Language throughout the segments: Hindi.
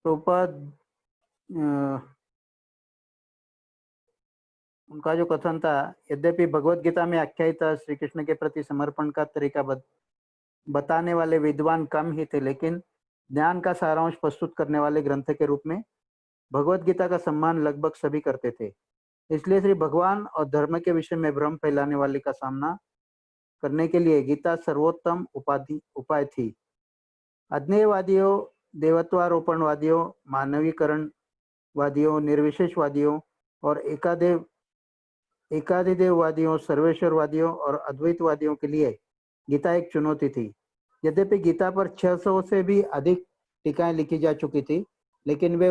प्रभुपाद उनका जो कथन था, यद्यपि भगवत गीता में आख्यायित श्री कृष्ण के प्रति समर्पण का तरीका बताने वाले विद्वान कम ही थे, लेकिन ज्ञान का सारांश प्रस्तुत करने वाले ग्रंथ के रूप में भगवत गीता का सम्मान लगभग सभी करते थे। इसलिए श्री भगवान और धर्म के विषय में भ्रम फैलाने वाले का सामना करने के लिए गीता सर्वोत्तम उपाय थी। अज्ञेयवादियों, देवत्वारोपणवादियों, मानवीकरणवादियों, निर्विशेषवादियों और एकाधिदेववादियों, सर्वेश्वरवादियों और अद्वैतवादियों के लिए गीता एक चुनौती थी। यद्यपि गीता पर 600 से भी अधिक टीकाएं लिखी जा चुकी थी, लेकिन वे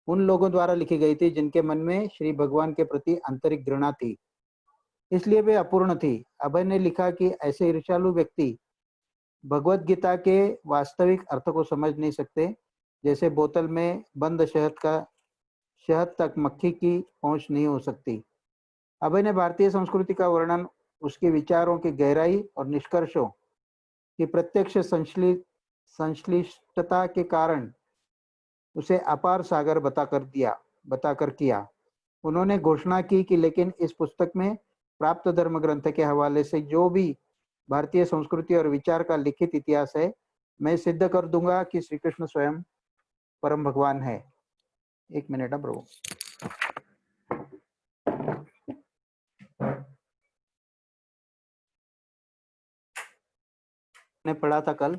उन लोगों द्वारा लिखी गई थी जिनके मन में श्री भगवान के प्रति आंतरिक घृणा थी, इसलिए वे अपूर्ण थी। अभय ने लिखा कि ऐसे ईर्ष्यालु व्यक्ति भगवत गीता के वास्तविक अर्थ को समझ नहीं सकते, जैसे बोतल में बंद शहद तक मक्खी की पहुंच नहीं हो सकती। अभय ने भारतीय संस्कृति का वर्णन उसके विचारों की गहराई और निष्कर्षों की प्रत्यक्ष संश्लिष्टता के कारण उसे अपार सागर बताकर किया। उन्होंने घोषणा की कि लेकिन इस पुस्तक में प्राप्त धर्म ग्रंथ के हवाले से जो भी भारतीय संस्कृति और विचार का लिखित इतिहास है, मैं सिद्ध कर दूंगा कि श्री कृष्ण स्वयं परम भगवान है। एक मिनट है प्रभु। ने पढ़ा था कल,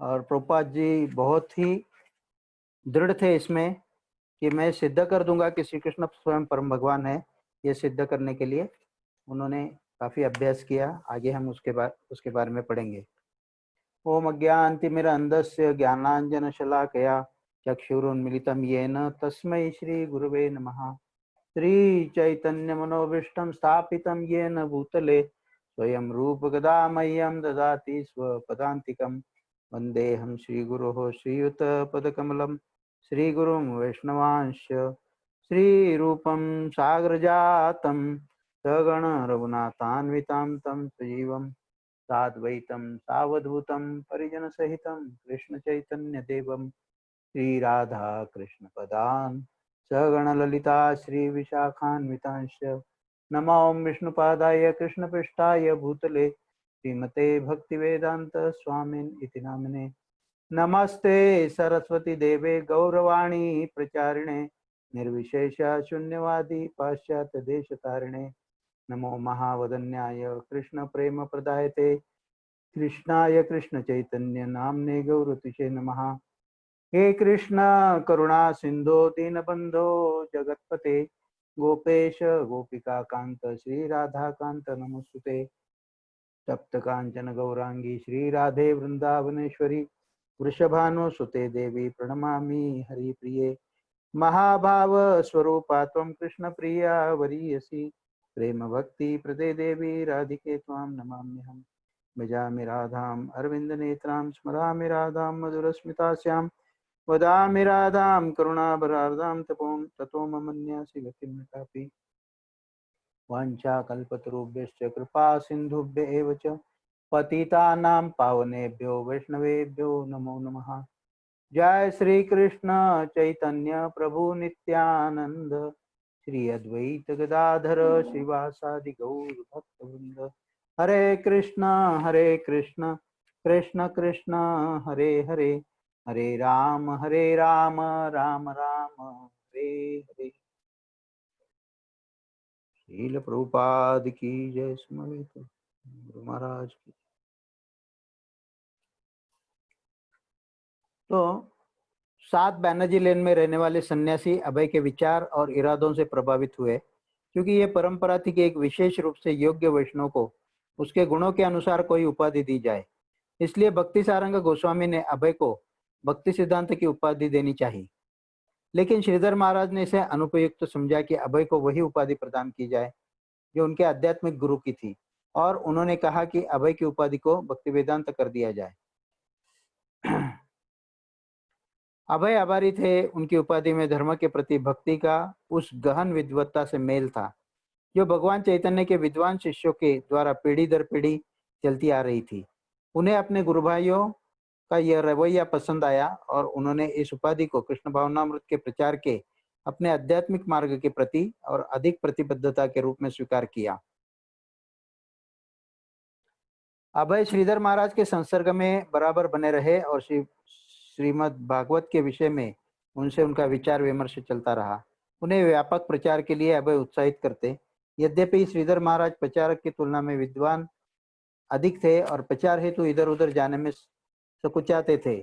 और प्रभुपाद जी बहुत ही दृढ़ थे इसमें कि मैं सिद्ध कर दूंगा कि श्री कृष्ण स्वयं परम भगवान है। ये सिद्ध करने के लिए उन्होंने काफी अभ्यास किया। आगे हम उसके बारे में पढ़ेंगे। ओम अज्ञानतिमिरन्धस्य ज्ञानाञ्जनशलाकया चक्षुरुन्मिलितं येन तस्मै श्री गुरुवे नमः। श्री चैतन्य मनोभीष्टं स्थापितं येन भूतले स्वयं रूप गदा मह्यं ददाति स्वपदान्तिकं। वन्देऽहं श्रीगुरोः श्रीयुतपदकमलं श्रीगुरुं वैष्णवांश्च श्रीरूपं साग्रजातं सगण रघुनाथान्वितं तं सजीवं साद्वैतं सावधूतं परिजनसहितं कृष्ण चैतन्य देवं श्रीराधा कृष्ण पदान् सगण ललिता श्री विशाखान्वितांश्च। नमो विष्णुपादाय कृष्णपृष्ठाय भूतले श्रीमते भक्तिवेदांत स्वामिन् इति नामिने। नमस्ते सरस्वती देवे गौरवाणी प्रचारिणे निर्विशेष शून्यवादी पाश्चात्य देशतारिणे। नमो महावदन्याय कृष्ण प्रेम प्रदायते कृष्णाय कृष्ण चैतन्य नामने गौरतिशे नमः। हे कृष्ण करुणा सिंधो दीनबंधो जगतपते गोपेश गोपिका कांत श्री राधा कांत नमोस्तुते। तप्त कांचन गौरांगी श्री राधे वृंदावनेश्वरी वृषभानुसुते देवी प्रणमामि हरिप्रिये। महाभाव स्वरूपा त्वं कृष्ण प्रिया वरीयसी प्रेम भक्ति प्रदे देवी राधिके त्वां नमाम्यहम्। भजामि राधाम् अरविंद नेत्रां स्मरामि राधां मधुरस्मितास्यां वदामि राधां करुणाभरार्धां ततो ममन्यासि गतिं न कापि। वाञ्छाकल्पतरुभ्यश्च कृपा सिन्धुभ्य एव च पतितानां पावनेभ्यो वैष्णवेभ्यो नमो नमः। जय श्री कृष्ण चैतन्य प्रभु नित्यानंद श्री अद्वैत गदाधर श्रीवासादि गौर भक्तवृंद। हरे कृष्ण कृष्ण कृष्ण हरे हरे, हरे राम राम राम हरे हरे। श्रील प्रभुपाद की जय। स्मृत गुरु महाराज की। तो सात बैनर्जी लेन में रहने वाले सन्यासी अभय के विचार और इरादों से प्रभावित हुए, क्योंकि ये परंपरा थी कि एक विशेष रूप से योग्य वैष्णव को उसके गुणों के अनुसार कोई उपाधि दी जाए। इसलिए भक्ति सारंग गोस्वामी ने अभय को भक्ति सिद्धांत की उपाधि देनी चाहिए, लेकिन श्रीधर महाराज ने इसे अनुपयुक्त समझा कि अभय को वही उपाधि प्रदान की जाए जो उनके आध्यात्मिक गुरु की थी, और उन्होंने कहा कि अभय की उपाधि को भक्ति वेदांत कर दिया जाए। अभय आभारी थे। उनकी उपाधि में धर्म के प्रति भक्ति का उस गहन विद्वत्ता से मेल था जो भगवान चैतन्य के विद्वान शिष्यों के द्वारा पीढ़ी दर पीढ़ी चलती आ रही थी। उन्हें अपने गुरु भाइयों का यह रवैया पसंद आया और उन्होंने इस उपाधि को कृष्ण भावनामृत के प्रचार के अपने आध्यात्मिक मार्ग के प्रति और अधिक प्रतिबद्धता के रूप में स्वीकार किया। अभय श्रीधर महाराज के संसर्ग में बराबर बने रहे और श्रीमद् भागवत के विषय में उनसे उनका विचार विमर्श चलता रहा। उन्हें व्यापक प्रचार के लिए अभय उत्साहित करते। यद्यपि श्रीधर महाराज प्रचारक की तुलना में विद्वान अधिक थे और प्रचार हेतु इधर उधर जाने में सकुचाते थे।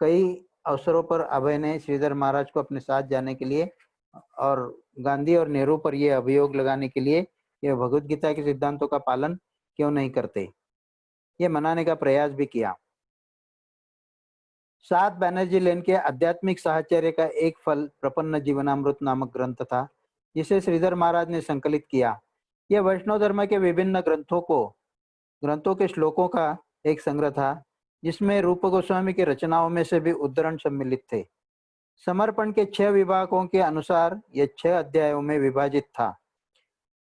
कई अवसरों पर अभय ने श्रीधर महाराज को अपने साथ जाने के लिए और गांधी और नेहरू पर यह अभियोग लगाने के लिए यह भगवद गीता के सिद्धांतों का पालन क्यों नहीं करते, ये मनाने का प्रयास भी किया। सात बैनर्जी लेन के आध्यात्मिक साहचर्य का एक फल प्रपन्न जीवनामृत नामक ग्रंथ था, जिसे श्रीधर महाराज ने संकलित किया। यह वैष्णव धर्म के विभिन्न ग्रंथों के श्लोकों का एक संग्रह था, जिसमें रूप गोस्वामी की रचनाओं में से भी उद्धरण सम्मिलित थे। समर्पण के 6 विभागों के अनुसार यह 6 अध्यायों में विभाजित था।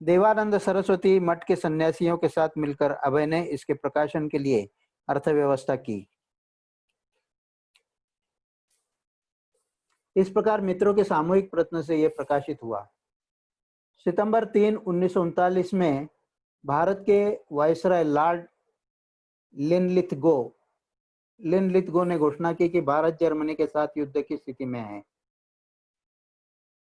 देवानंद सरस्वती मठ के सन्यासियों के साथ मिलकर अभय ने इसके प्रकाशन के लिए अर्थव्यवस्था की। इस प्रकार मित्रों के सामूहिक प्रयत्न से यह प्रकाशित हुआ। सितंबर 3, 1939 में भारत के वायसराय लॉर्ड लिनलिथगो ने घोषणा की कि भारत जर्मनी के साथ युद्ध की स्थिति में है।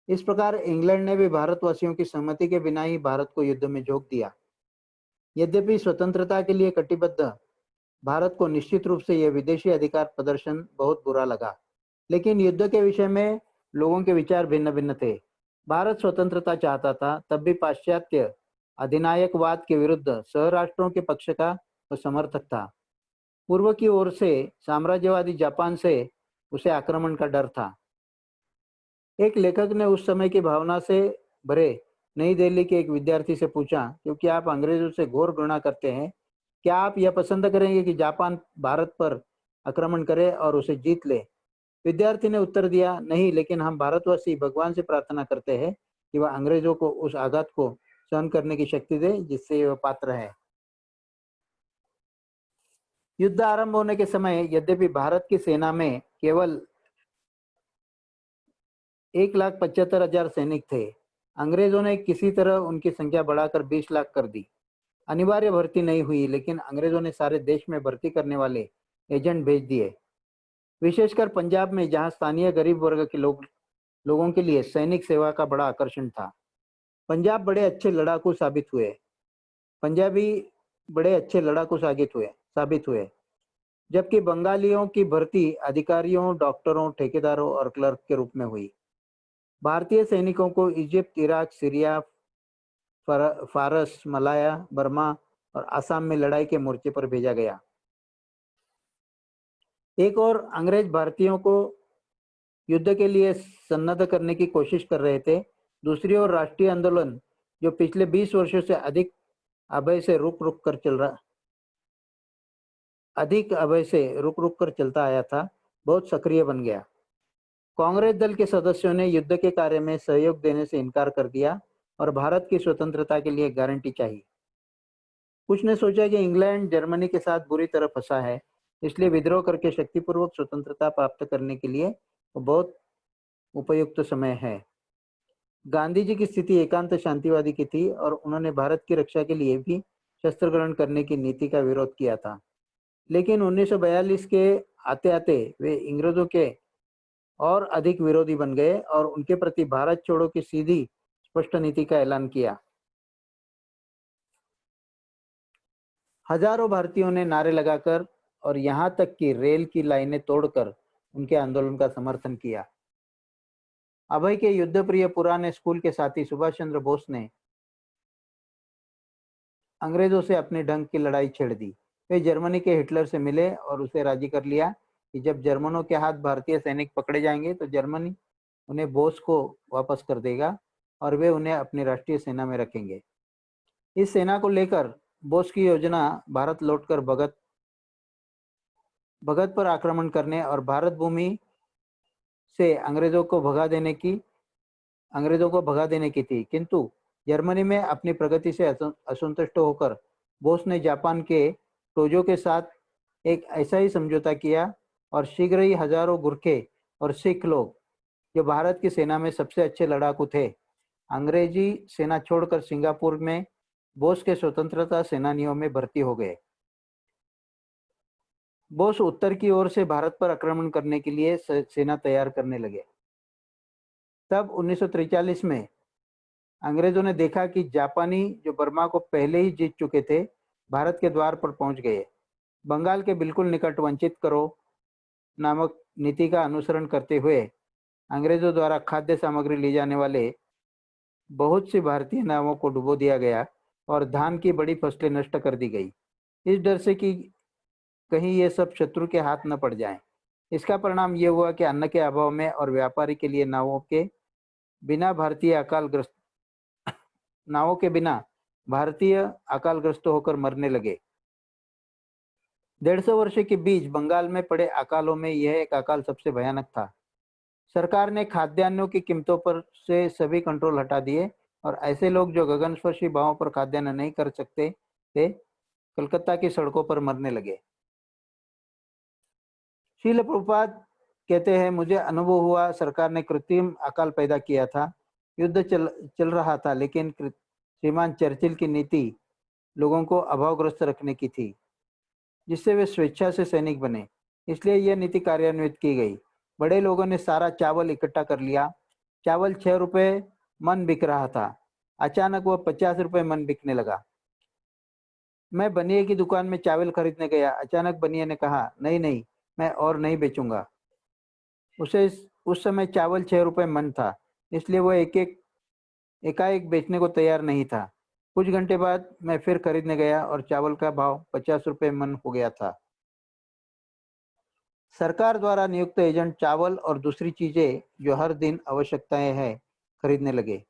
इस प्रकार इंग्लैंड ने भी भारतवासियों की सहमति के बिना ही भारत को युद्ध में झोंक दिया। यद्यपि स्वतंत्रता के लिए कटिबद्ध भारत को निश्चित रूप से यह विदेशी अधिकार प्रदर्शन बहुत बुरा लगा, लेकिन युद्ध के विषय में लोगों के विचार भिन्न भिन्न थे। भारत स्वतंत्रता चाहता था, तब भी पाश्चात्य अधिनायकवाद के विरुद्ध सहराष्ट्रों के पक्ष का वह समर्थक था। पूर्व की ओर से साम्राज्यवादी जापान से उसे आक्रमण का डर था। एक लेखक ने उस समय की भावना से भरे नई दिल्ली के एक विद्यार्थी से पूछा, क्योंकि आप अंग्रेजों से घोर घृणा करते हैं, क्या आप यह पसंद करेंगे कि जापान भारत पर आक्रमण करे और उसे जीत ले? विद्यार्थी ने उत्तर दिया, नहीं, लेकिन हम भारतवासी भगवान से प्रार्थना करते हैं कि वह अंग्रेजों को उस आघात को सहन करने की शक्ति दे जिससे वह पात्र है। युद्ध आरंभ होने के समय यद्यपि भारत की सेना में केवल 1,75,000 सैनिक थे, अंग्रेजों ने किसी तरह उनकी संख्या बढ़ाकर 20 लाख कर दी। अनिवार्य भर्ती नहीं हुई, लेकिन अंग्रेजों ने सारे देश में भर्ती करने वाले एजेंट भेज दिए, विशेषकर पंजाब में, जहां स्थानीय गरीब वर्ग के लोगों के लिए सैनिक सेवा का बड़ा आकर्षण था। पंजाबी बड़े अच्छे लड़ाकू साबित हुए, जबकि बंगालियों की भर्ती अधिकारियों, डॉक्टरों, ठेकेदारों और क्लर्क के रूप में हुई। भारतीय सैनिकों को इजिप्ट, इराक, सीरिया, फारस, मलाया, बर्मा और असम में लड़ाई के मोर्चे पर भेजा गया। एक और अंग्रेज भारतीयों को युद्ध के लिए सन्नद्ध करने की कोशिश कर रहे थे। दूसरी ओर राष्ट्रीय आंदोलन, जो पिछले 20 वर्षों से अधिक अभय से रुक रुक कर चलता आया था, बहुत सक्रिय बन गया। कांग्रेस दल के सदस्यों ने युद्ध के कार्य में सहयोग देने से इनकार कर दिया और भारत की स्वतंत्रता के लिए गारंटी चाहिए। कुछ ने सोचा कि इंग्लैंड जर्मनी के साथ बुरी तरह फंसा है, इसलिए विद्रोह करके शक्तिपूर्वक स्वतंत्रता प्राप्त करने के लिए बहुत उपयुक्त समय है। गांधी जी की स्थिति एकांत शांतिवादी की थी और उन्होंने भारत की रक्षा के लिए भी शस्त्र ग्रहण करने की नीति का विरोध किया था। लेकिन 1942 के आते आते वे अंग्रेजों के और अधिक विरोधी बन गए और उनके प्रति भारत छोड़ो की सीधी स्पष्ट नीति का ऐलान किया। हजारों भारतीयों ने नारे लगाकर और यहाँ तक कि रेल की लाइनें तोड़कर उनके आंदोलन का समर्थन किया। अभय के युद्धप्रिय पुराने स्कूल के साथी सुभाष चंद्र बोस ने अंग्रेजों से अपने ढंग की लड़ाई छेड़ दी। वे जर्मनी के हिटलर से मिले और उसे राजी कर लिया कि जब जर्मनों के हाथ भारतीय सैनिक पकड़े जाएंगे तो जर्मनी उन्हें बोस को वापस कर देगा और वे उन्हें अपनी राष्ट्रीय सेना में रखेंगे। इस सेना को लेकर बोस की योजना भारत लौटकर भगत पर आक्रमण करने और भारत भूमि से अंग्रेजों को भगा देने की थी, किंतु जर्मनी में अपनी प्रगति से असंतुष्ट होकर बोस ने जापान के टोजो के साथ एक ऐसा ही समझौता किया और शीघ्र ही हजारों गुरखे और सिख लोग, जो भारत की सेना में सबसे अच्छे लड़ाकू थे, अंग्रेजी सेना छोड़कर सिंगापुर में बोस के स्वतंत्रता सेनानियों में भर्ती हो गए। बोस उत्तर की ओर से भारत पर आक्रमण करने के लिए सेना तैयार करने लगे। तब 1943 में अंग्रेजों ने देखा कि जापानी, जो बर्मा को पहले ही जीत चुके थे, भारत के द्वार पर पहुंच गए। बंगाल के बिल्कुल निकट वंचित करो नामक नीति का अनुसरण करते हुए अंग्रेजों द्वारा खाद्य सामग्री ले जाने वाले बहुत सी भारतीय नावों को डुबो दिया गया और धान की बड़ी फसलें नष्ट कर दी गई, इस डर से कि कहीं ये सब शत्रु के हाथ न पड़ जाएं। इसका परिणाम ये हुआ कि अन्न के अभाव में और व्यापारी के लिए नावों के बिना भारतीय अकालग्रस्त होकर मरने लगे। 150 वर्ष के बीच बंगाल में पड़े अकालों में यह एक अकाल सबसे भयानक था। सरकार ने खाद्यान्नों की कीमतों पर से सभी कंट्रोल हटा दिए और ऐसे लोग जो गगनस्पर्शी भावों पर खाद्यान्न नहीं कर सकते थे, कलकत्ता की सड़कों पर मरने लगे। शील प्रभुपाद कहते हैं, मुझे अनुभव हुआ सरकार ने कृत्रिम अकाल पैदा किया था। युद्ध चल रहा था, लेकिन श्रीमान चर्चिल की नीति लोगों को अभावग्रस्त रखने की थी, जिससे वे स्वेच्छा से सैनिक बने। इसलिए यह नीति कार्यान्वित की गई। बड़े लोगों ने सारा चावल इकट्ठा कर लिया। चावल 6 रुपए मन बिक रहा था। अचानक वह 50 रुपए मन बिकने लगा। मैं बनिए की दुकान में चावल खरीदने गया। अचानक बनिए ने कहा, नहीं नहीं, मैं और नहीं बेचूंगा। उसे उस समय चावल 6 रुपए मन था, इसलिए वह एकाएक बेचने को तैयार नहीं था। कुछ घंटे बाद मैं फिर खरीदने गया और चावल का भाव 50 रुपए मन हो गया था। सरकार द्वारा नियुक्त एजेंट चावल और दूसरी चीजें जो हर दिन आवश्यकताएं हैं खरीदने लगे।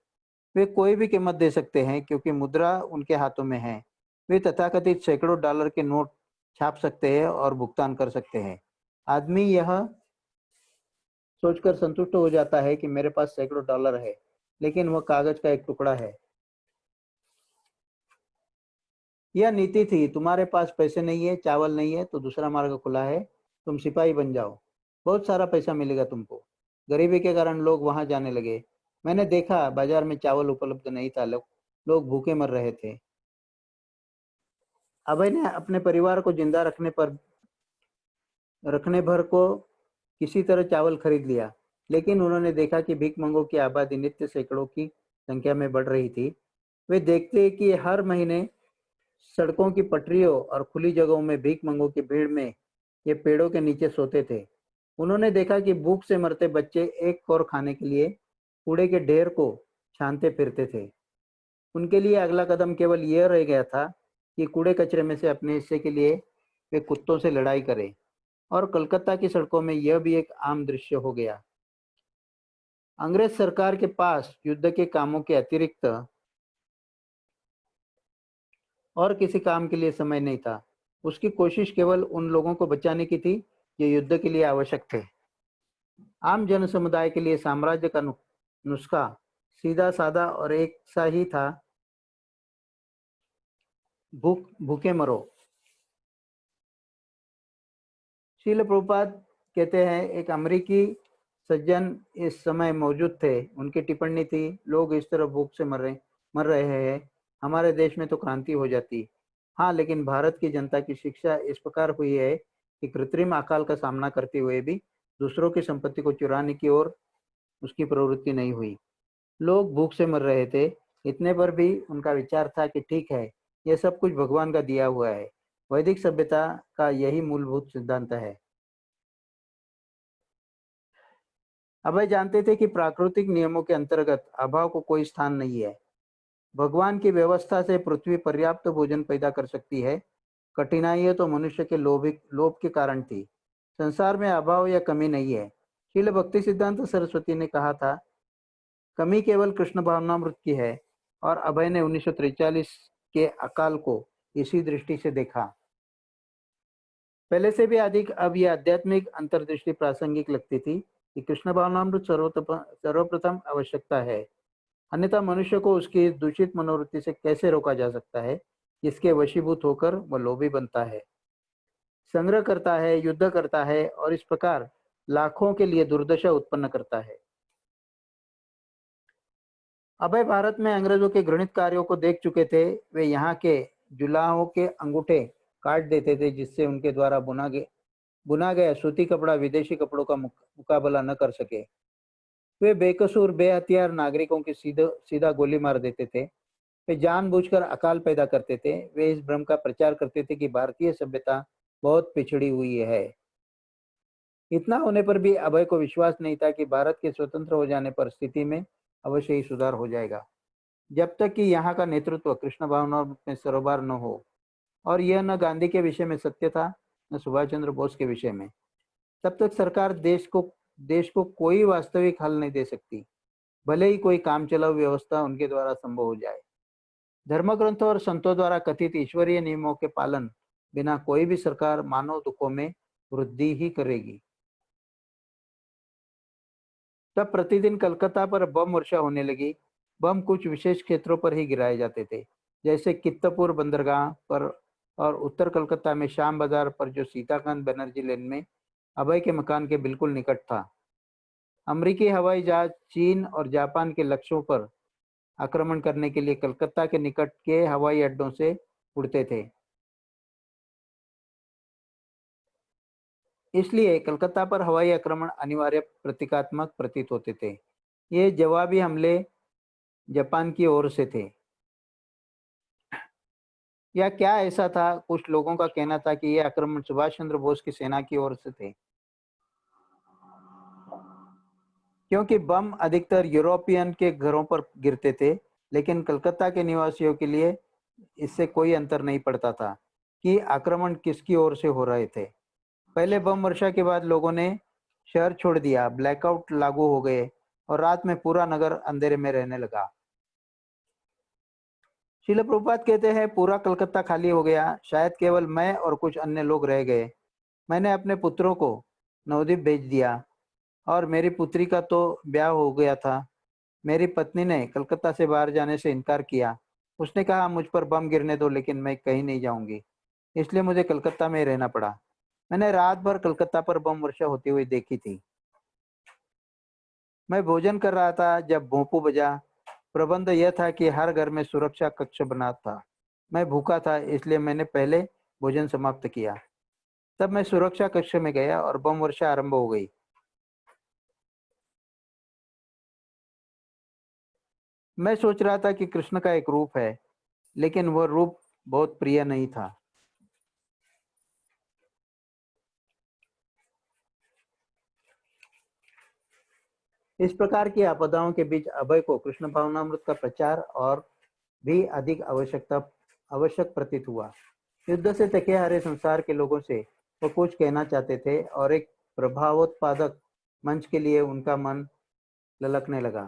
वे कोई भी कीमत दे सकते हैं क्योंकि मुद्रा उनके हाथों में है। वे तथाकथित सैकड़ों डॉलर के नोट छाप सकते हैं और भुगतान कर सकते हैं। आदमी यह सोचकर संतुष्ट हो जाता है कि मेरे पास सैकड़ों डॉलर है, लेकिन वह कागज का एक टुकड़ा है। यह नीति थी, तुम्हारे पास पैसे नहीं है, चावल नहीं है, तो दूसरा मार्ग खुला है, तुम सिपाही बन जाओ, बहुत सारा पैसा मिलेगा तुमको। गरीबी के कारण लोग वहां जाने लगे। मैंने देखा बाजार में चावल उपलब्ध नहीं था, लोग भूखे मर रहे थे। अभय ने अपने परिवार को जिंदा रखने भर को किसी तरह चावल खरीद लिया, लेकिन उन्होंने देखा कि भीखमंगों की आबादी नित्य सैकड़ों की संख्या में बढ़ रही थी। वे देखते कि हर महीने सड़कों की पटरियों और खुली जगहों में भीखमंगों की भीड़ में ये पेड़ों के नीचे सोते थे। उन्होंने देखा कि भूख से मरते बच्चे एक कौर खाने के लिए कूड़े के ढेर को छानते फिरते थे। उनके लिए अगला कदम केवल यह रह गया था कि कूड़े कचरे में से अपने हिस्से के लिए वे कुत्तों से लड़ाई करें, और कलकत्ता की सड़कों में यह भी एक आम दृश्य हो गया। अंग्रेज सरकार के पास युद्ध के कामों के अतिरिक्त और किसी काम के लिए समय नहीं था। उसकी कोशिश केवल उन लोगों को बचाने की थी जो युद्ध के लिए आवश्यक थे। आम जन समुदाय के लिए साम्राज्य का नुस्खा सीधा साधा और एक सा ही था, भूखे मरो। शील प्रभुपाद कहते हैं, एक अमेरिकी सज्जन इस समय मौजूद थे। उनकी टिप्पणी थी, लोग इस तरह भूख से मर रहे हैं, हमारे देश में तो क्रांति हो जाती। हाँ, लेकिन भारत की जनता की शिक्षा इस प्रकार हुई है कि कृत्रिम अकाल का सामना करते हुए भी दूसरों की संपत्ति को चुराने की ओर उसकी प्रवृत्ति नहीं हुई। लोग भूख से मर रहे थे, इतने पर भी उनका विचार था कि ठीक है, यह सब कुछ भगवान का दिया हुआ है। वैदिक सभ्यता का यही मूलभूत सिद्धांत है। अभय जानते थे कि प्राकृतिक नियमों के अंतर्गत अभाव को कोई स्थान नहीं है। भगवान की व्यवस्था से पृथ्वी पर्याप्त भोजन पैदा कर सकती है। कठिनाइयां तो मनुष्य के लोभ के कारण थी। संसार में अभाव या कमी नहीं है। शील भक्ति सिद्धांत सरस्वती ने कहा था, कमी केवल कृष्ण भावनामृत की है। और अभय ने 1943 के अकाल को इसी दृष्टि से देखा। पहले से भी अधिक अब यह आध्यात्मिक अंतर्दृष्टि प्रासंगिक लगती थी कि कृष्ण भावनामृत सर्वप्रथम आवश्यकता है, अन्यथा मनुष्य को उसकी दूषित मनोवृत्ति से कैसे रोका जा सकता है, जिसके वशीभूत होकर वह लोभी बनता है। संग्रह करता है, युद्ध करता है और इस प्रकार लाखों के लिए दुर्दशा उत्पन्न करता है। अभय भारत में अंग्रेजों के घृणित कार्यों को देख चुके थे। वे यहाँ के जुलाहों के अंगूठे काट देते थे, जिससे उनके द्वारा बुना गया सूती कपड़ा विदेशी कपड़ों का मुकाबला न कर सके। वे बेकसूर बेहथियार नागरिकों की सीधा गोली मार देते थे। वे जानबूझकर अकाल पैदा करते थे। वे इस भ्रम का प्रचार करते थे कि भारतीय सभ्यता बहुत पिछड़ी हुई है। इतना होने पर भी अभय को विश्वास नहीं था कि भारत के स्वतंत्र हो जाने पर स्थिति में अवश्य ही सुधार हो जाएगा, जब तक कि यहाँ का नेतृत्व कृष्ण भावना में सरोबार न हो। और यह न गांधी के विषय में सत्य था, न सुभाष चंद्र बोस के विषय में। तब तक सरकार देश को कोई वास्तविक हल नहीं दे सकती, भले ही कोई काम चलाऊ व्यवस्था उनके द्वारा संभव हो जाए। धर्म ग्रंथों और संतों द्वारा कथित ईश्वरीय नियमों के पालन बिना कोई भी सरकार मानव दुखों में वृद्धि ही करेगी। तब प्रतिदिन कलकत्ता पर बम वर्षा होने लगी। बम कुछ विशेष क्षेत्रों पर ही गिराए जाते थे, जैसे कित्तपुर बंदरगाह पर और उत्तर कलकत्ता में शाम बाजार पर, जो सीताकांत बनर्जी लेन में अभय के मकान के बिल्कुल निकट था। अमेरिकी हवाई जहाज चीन और जापान के लक्ष्यों पर आक्रमण करने के लिए कलकत्ता के निकट के हवाई अड्डों से उड़ते थे। इसलिए कलकत्ता पर हवाई आक्रमण अनिवार्य प्रतीकात्मक प्रतीत होते थे। ये जवाबी हमले जापान की ओर से थे। या क्या ऐसा था? कुछ लोगों का कहना था कि यह आक्रमण सुभाष चंद्र बोस की सेना की ओर से थे, क्योंकि बम अधिकतर यूरोपियन के घरों पर गिरते थे। लेकिन कलकत्ता के निवासियों के लिए इससे कोई अंतर नहीं पड़ता था कि आक्रमण किसकी ओर से हो रहे थे। पहले बम वर्षा के बाद लोगों ने शहर छोड़ दिया, ब्लैकआउट लागू हो गए और रात में पूरा नगर अंधेरे में रहने लगा। श्रील प्रभुपाद कहते हैं, पूरा कलकत्ता खाली हो गया, शायद केवल मैं और कुछ अन्य लोग रह गए। मैंने अपने पुत्रों को नवद्वीप भेज दिया और मेरी पुत्री का तो ब्याह हो गया था। मेरी पत्नी ने कलकत्ता से बाहर जाने से इनकार किया। उसने कहा, मुझ पर बम गिरने दो, लेकिन मैं कहीं नहीं जाऊंगी। इसलिए मुझे कलकत्ता में ही रहना पड़ा। मैंने रात भर कलकत्ता पर बम वर्षा होती हुई देखी थी। मैं भोजन कर रहा था जब भोंपू बजा। प्रबंध यह था कि हर घर में सुरक्षा कक्ष बना था। मैं भूखा था, इसलिए मैंने पहले भोजन समाप्त किया। तब मैं सुरक्षा कक्ष में गया और बम वर्षा आरंभ हो गई। मैं सोच रहा था कि कृष्ण का एक रूप है, लेकिन वह रूप बहुत प्रिय नहीं था। इस प्रकार की आपदाओं के बीच अभय को कृष्ण भावनामृत का प्रचार और भी अधिक आवश्यक प्रतीत हुआ। युद्ध से थके हारे संसार के लोगों से वो कुछ कहना चाहते थे और एक प्रभावोत्पादक मंच के लिए उनका मन ललकने लगा।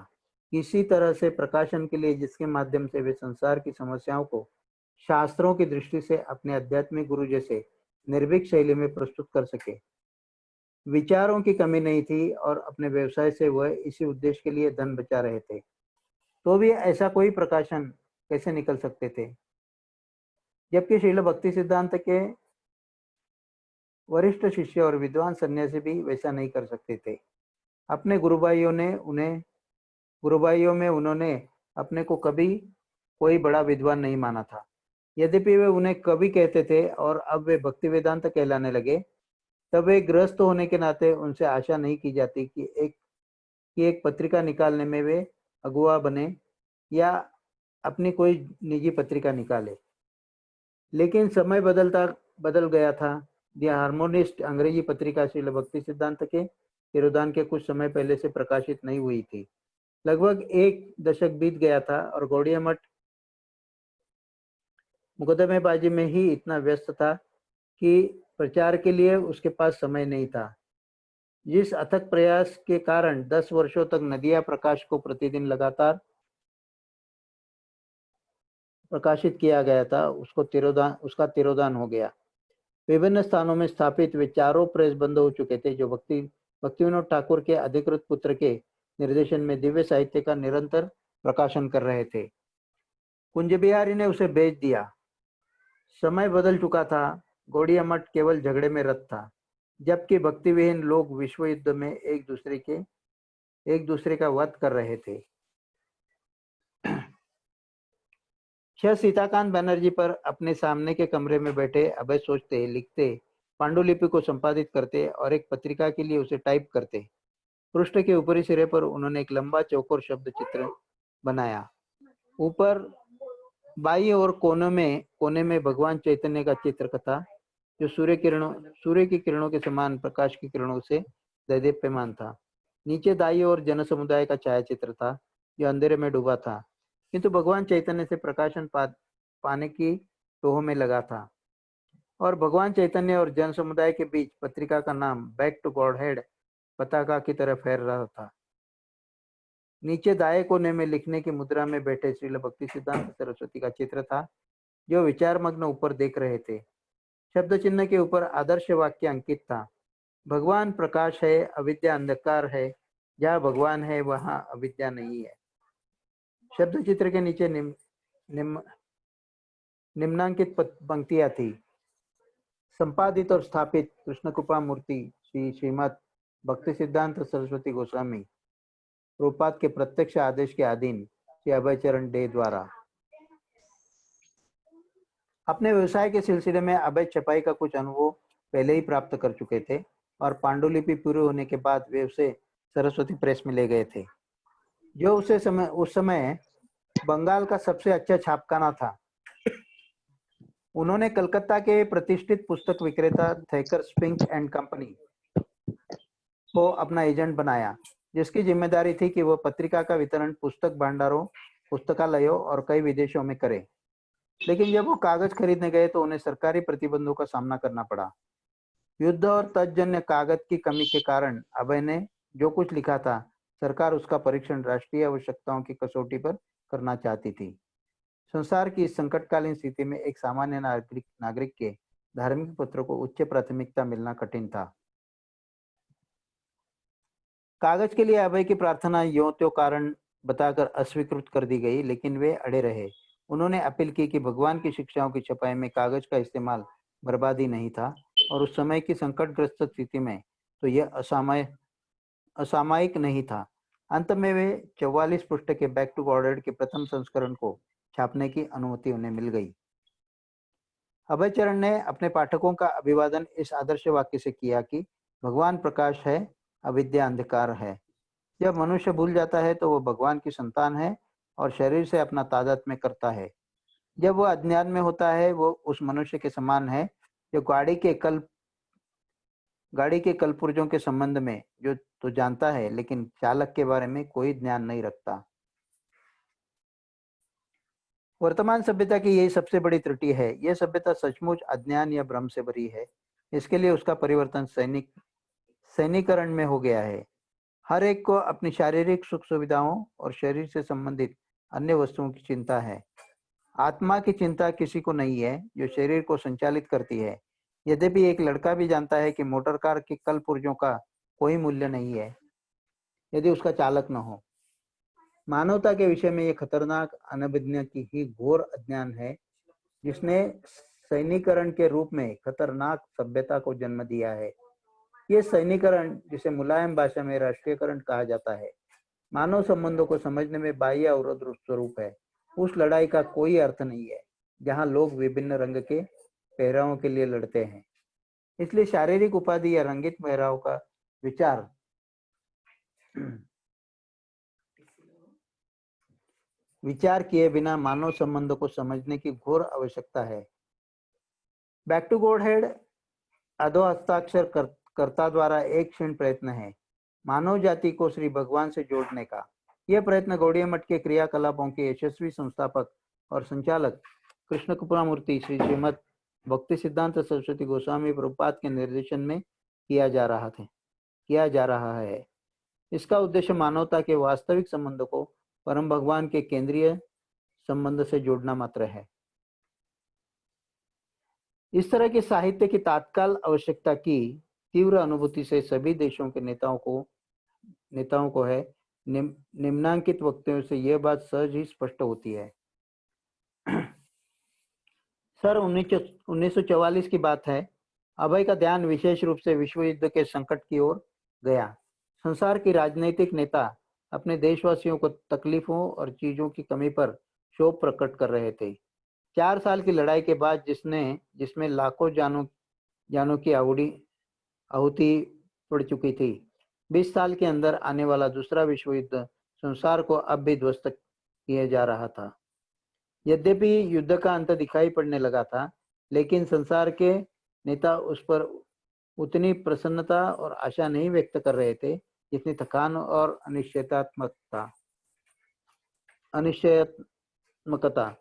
किसी तरह से प्रकाशन के लिए, जिसके माध्यम से वे संसार की समस्याओं को शास्त्रों की दृष्टि से अपने आध्यात्मिक गुरु जैसे निर्भीक शैली में प्रस्तुत कर सके। विचारों की कमी नहीं थी और अपने व्यवसाय से वह इसी उद्देश्य के लिए धन बचा रहे थे। तो भी ऐसा कोई प्रकाशन कैसे निकल सकते थे, जबकि श्रील भक्ति सिद्धांत के वरिष्ठ शिष्य और विद्वान सन्यासी भी वैसा नहीं कर सकते थे। अपने गुरुभाइयों में उन्होंने अपने को कभी कोई बड़ा विद्वान नहीं माना था। यद्यपि वे उन्हें कवि कहते थे और अब वे भक्ति वेदांत कहलाने लगे, तब वे गृहस्थ होने के नाते उनसे आशा नहीं की जाती कि एक पत्रिका निकालने में वे अगुवा बने या अपनी कोई निजी पत्रिका निकाले। लेकिन समय बदल गया था। द हार्मोनिस्ट अंग्रेजी पत्रिका श्रील भक्ति सिद्धांत के तिरोधान के कुछ समय पहले से प्रकाशित नहीं हुई थी। लगभग एक दशक बीत गया था और गौड़िया मठ मुकदमेबाजी में ही इतना व्यस्त था कि प्रचार के लिए उसके पास समय नहीं था। जिस अथक प्रयास के कारण 10 वर्षों तक नदिया प्रकाश को प्रतिदिन लगातार प्रकाशित किया गया था, उसका तिरोधान हो गया। विभिन्न स्थानों में स्थापित वे चारों प्रेस बंद हो चुके थे, जो भक्ति विनोद ठाकुर के अधिकृत पुत्र के निर्देशन में दिव्य साहित्य का निरंतर प्रकाशन कर रहे थे। कुंज बिहारी ने उसे बेच दिया। समय बदल चुका था। गौड़िया मठ केवल झगड़े में रत था, जबकि भक्तिविहीन लोग विश्व युद्ध में एक दूसरे का वध कर रहे थे। छह सीताकांत बनर्जी पर अपने सामने के कमरे में बैठे अभय सोचते, लिखते, पांडुलिपि को संपादित करते और एक पत्रिका के लिए उसे टाइप करते। पृष्ठ के ऊपरी सिरे पर उन्होंने एक लंबा चौकोर शब्द चित्र बनाया। ऊपर बाईं ओर कोने में भगवान चैतन्य का चित्र था, जो सूर्य की किरणों के समान प्रकाश की किरणों से दैदीप्यमान था। नीचे दाईं ओर जन समुदाय का छायाचित्र था, जो अंधेरे में डूबा था, किंतु भगवान चैतन्य से प्रकाशन पाने की टोह में लगा था। और भगवान चैतन्य और जन समुदाय के बीच पत्रिका का नाम बैक टू गॉड हेड पताका की तरह फैल रहा था। नीचे दाएं कोने में लिखने की मुद्रा में बैठे श्रील भक्ति सिद्धांत सरस्वती का चित्र था, जो विचारमग्न ऊपर देख रहे थे। शब्द चिन्ह के ऊपर आदर्श वाक्य अंकित था, भगवान प्रकाश है, अविद्या अंधकार है, जहाँ भगवान है वहाँ अविद्या नहीं है। शब्द चित्र के नीचे निम्नांकित पंक्तियां थी, संपादित और स्थापित कृष्ण कृपा मूर्ति श्री श्रीमद भक्ति सिद्धांत सरस्वती गोस्वामी रूपात के प्रत्यक्ष आदेश के अधीन श्री अभय चरण डे द्वारा। अपने व्यवसाय के सिलसिले में अभय छपाई का कुछ अनुभव पहले ही प्राप्त कर चुके थे और पांडुलिपि पूरे होने के बाद वे उसे सरस्वती प्रेस में ले गए थे, जो उस समय बंगाल का सबसे अच्छा छापखाना था। उन्होंने कलकत्ता के प्रतिष्ठित पुस्तक विक्रेता थेकर स्पिंक एंड कंपनी को अपना एजेंट बनाया, जिसकी जिम्मेदारी थी कि वह पत्रिका का वितरण पुस्तक भंडारों, पुस्तकालयों और कई विदेशों में करे। लेकिन जब वो कागज खरीदने गए तो उन्हें सरकारी प्रतिबंधों का सामना करना पड़ा। युद्ध और तत्जन्य कागज की कमी के कारण अभय ने जो कुछ लिखा था, सरकार उसका परीक्षण राष्ट्रीय आवश्यकताओं की कसौटी पर करना चाहती थी। संसार की इस संकटकालीन स्थिति में एक सामान्य नागरिक के धार्मिक पत्रों को उच्च प्राथमिकता मिलना कठिन था। कागज के लिए अभय की प्रार्थना यों त्यों कारण बताकर अस्वीकृत कर दी गई, लेकिन वे अड़े रहे। उन्होंने अपील की कि भगवान की शिक्षाओं की छपाई में कागज का इस्तेमाल बर्बादी नहीं था, और उस समय की संकटग्रस्त स्थिति में तो यह असामयिक नहीं था। अंत में वे 44 पृष्ठ के बैक टू गॉडेड के प्रथम संस्करण को छापने की अनुमति उन्हें मिल गई। अभय चरण ने अपने पाठकों का अभिवादन इस आदर्श वाक्य से किया कि भगवान प्रकाश है, अविद्या अंधकार है। जब मनुष्य भूल जाता है तो वह भगवान की संतान है और शरीर से अपना तादात्म्य करता है। जब वह अज्ञान में होता है, वो उस मनुष्य के समान है जो गाड़ी के कलपुर्जों के संबंध में जो तो जानता है, लेकिन चालक के बारे में कोई ज्ञान नहीं रखता। वर्तमान सभ्यता की यही सबसे बड़ी त्रुटि है। यह सभ्यता सचमुच अज्ञान या भ्रम से भरी है। इसके लिए उसका परिवर्तन सैनिकरण में हो गया है। हर एक को अपनी शारीरिक सुख सुविधाओं और शरीर से संबंधित अन्य वस्तुओं की चिंता है। आत्मा की चिंता किसी को नहीं है, जो शरीर को संचालित करती है। यद्यपि एक लड़का भी जानता है कि मोटर कार के कल पुर्जों का कोई मूल्य नहीं है यदि उसका चालक न हो। मानवता के विषय में यह खतरनाक अनभिज्ञ की ही घोर अज्ञान है, जिसने सैनिकरण के रूप में खतरनाक सभ्यता को जन्म दिया है। ये सैनिकरण, जिसे मुलायम भाषा में राष्ट्रीयकरण कहा जाता है, मानव संबंधों को समझने में बाह्य अवरोध स्वरूप है। उस लड़ाई का कोई अर्थ नहीं है जहां लोग विभिन्न रंग के पहरावों के लिए लड़ते हैं। इसलिए शारीरिक उपाधि या रंगित पहराव का विचार किए बिना मानव संबंधों को समझने की घोर आवश्यकता है। बैक टू गॉड हेड अधो हस्ताक्षर कर्ता द्वारा एक क्षीण प्रयत्न है मानव जाति को श्री भगवान से जोड़ने का। यह प्रयत्न गौड़िया मठ के क्रियाकलापों के यशस्वी संस्थापक और संचालक कृष्ण कृपा मूर्ति श्री श्रीमद भक्ति सिद्धांत सरस्वती गोस्वामी प्रभुपाद के निर्देशन में किया जा रहा है। इसका उद्देश्य मानवता के वास्तविक संबंधों को परम भगवान के केंद्रीय संबंध से जोड़ना मात्र है। इस तरह के साहित्य की तात्काल आवश्यकता की तीव्र अनुभूति से सभी देशों के नेताओं को है। निम्नांकित वक्तव्यों से यह बात सहज ही स्पष्ट होती है। सर 1944 की बात है। अभय का ध्यान विशेष रूप से विश्व युद्ध के संकट की ओर गया। संसार की राजनीतिक नेता अपने देशवासियों को तकलीफों और चीजों की कमी पर क्षोभ प्रकट कर रहे थे। 4 साल की लड़ाई के बाद जिसमें लाखों जानों की आहुति पड़ चुकी थी, 20 साल के अंदर आने वाला दूसरा विश्व युद्ध संसार को अब भी ध्वस्त किए जा रहा था। यद्यपि युद्ध का अंत दिखाई पड़ने लगा था, लेकिन संसार के नेता उस पर उतनी प्रसन्नता और आशा नहीं व्यक्त कर रहे थे जितनी थकान और अनिश्चयात्मकता।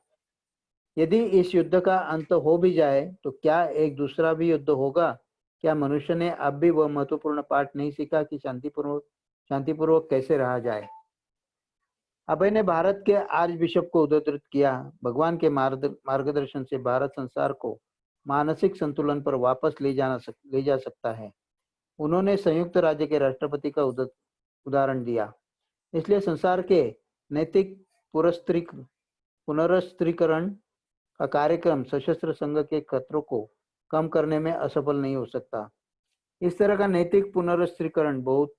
यदि इस युद्ध का अंत हो भी जाए तो क्या एक दूसरा भी युद्ध होगा? क्या मनुष्य ने अब भी वह महत्वपूर्ण पाठ नहीं सीखा कि शांतिपूर्वक कैसे रहा जाए? अभय ने भारत के आर्च बिशप को उद्धृत किया। भगवान के मार्गदर्शन से भारत संसार को मानसिक संतुलन पर वापस ले जा सकता है। उन्होंने संयुक्त राज्य के राष्ट्रपति का उदाहरण दिया। इसलिए संसार के नैतिक पुनर्स्त्रीकरण का कार्यक्रम सशस्त्र संघ के खतरों को कम करने में असफल नहीं हो सकता। इस तरह का नैतिक पुनर्स्त्रीकरण बहुत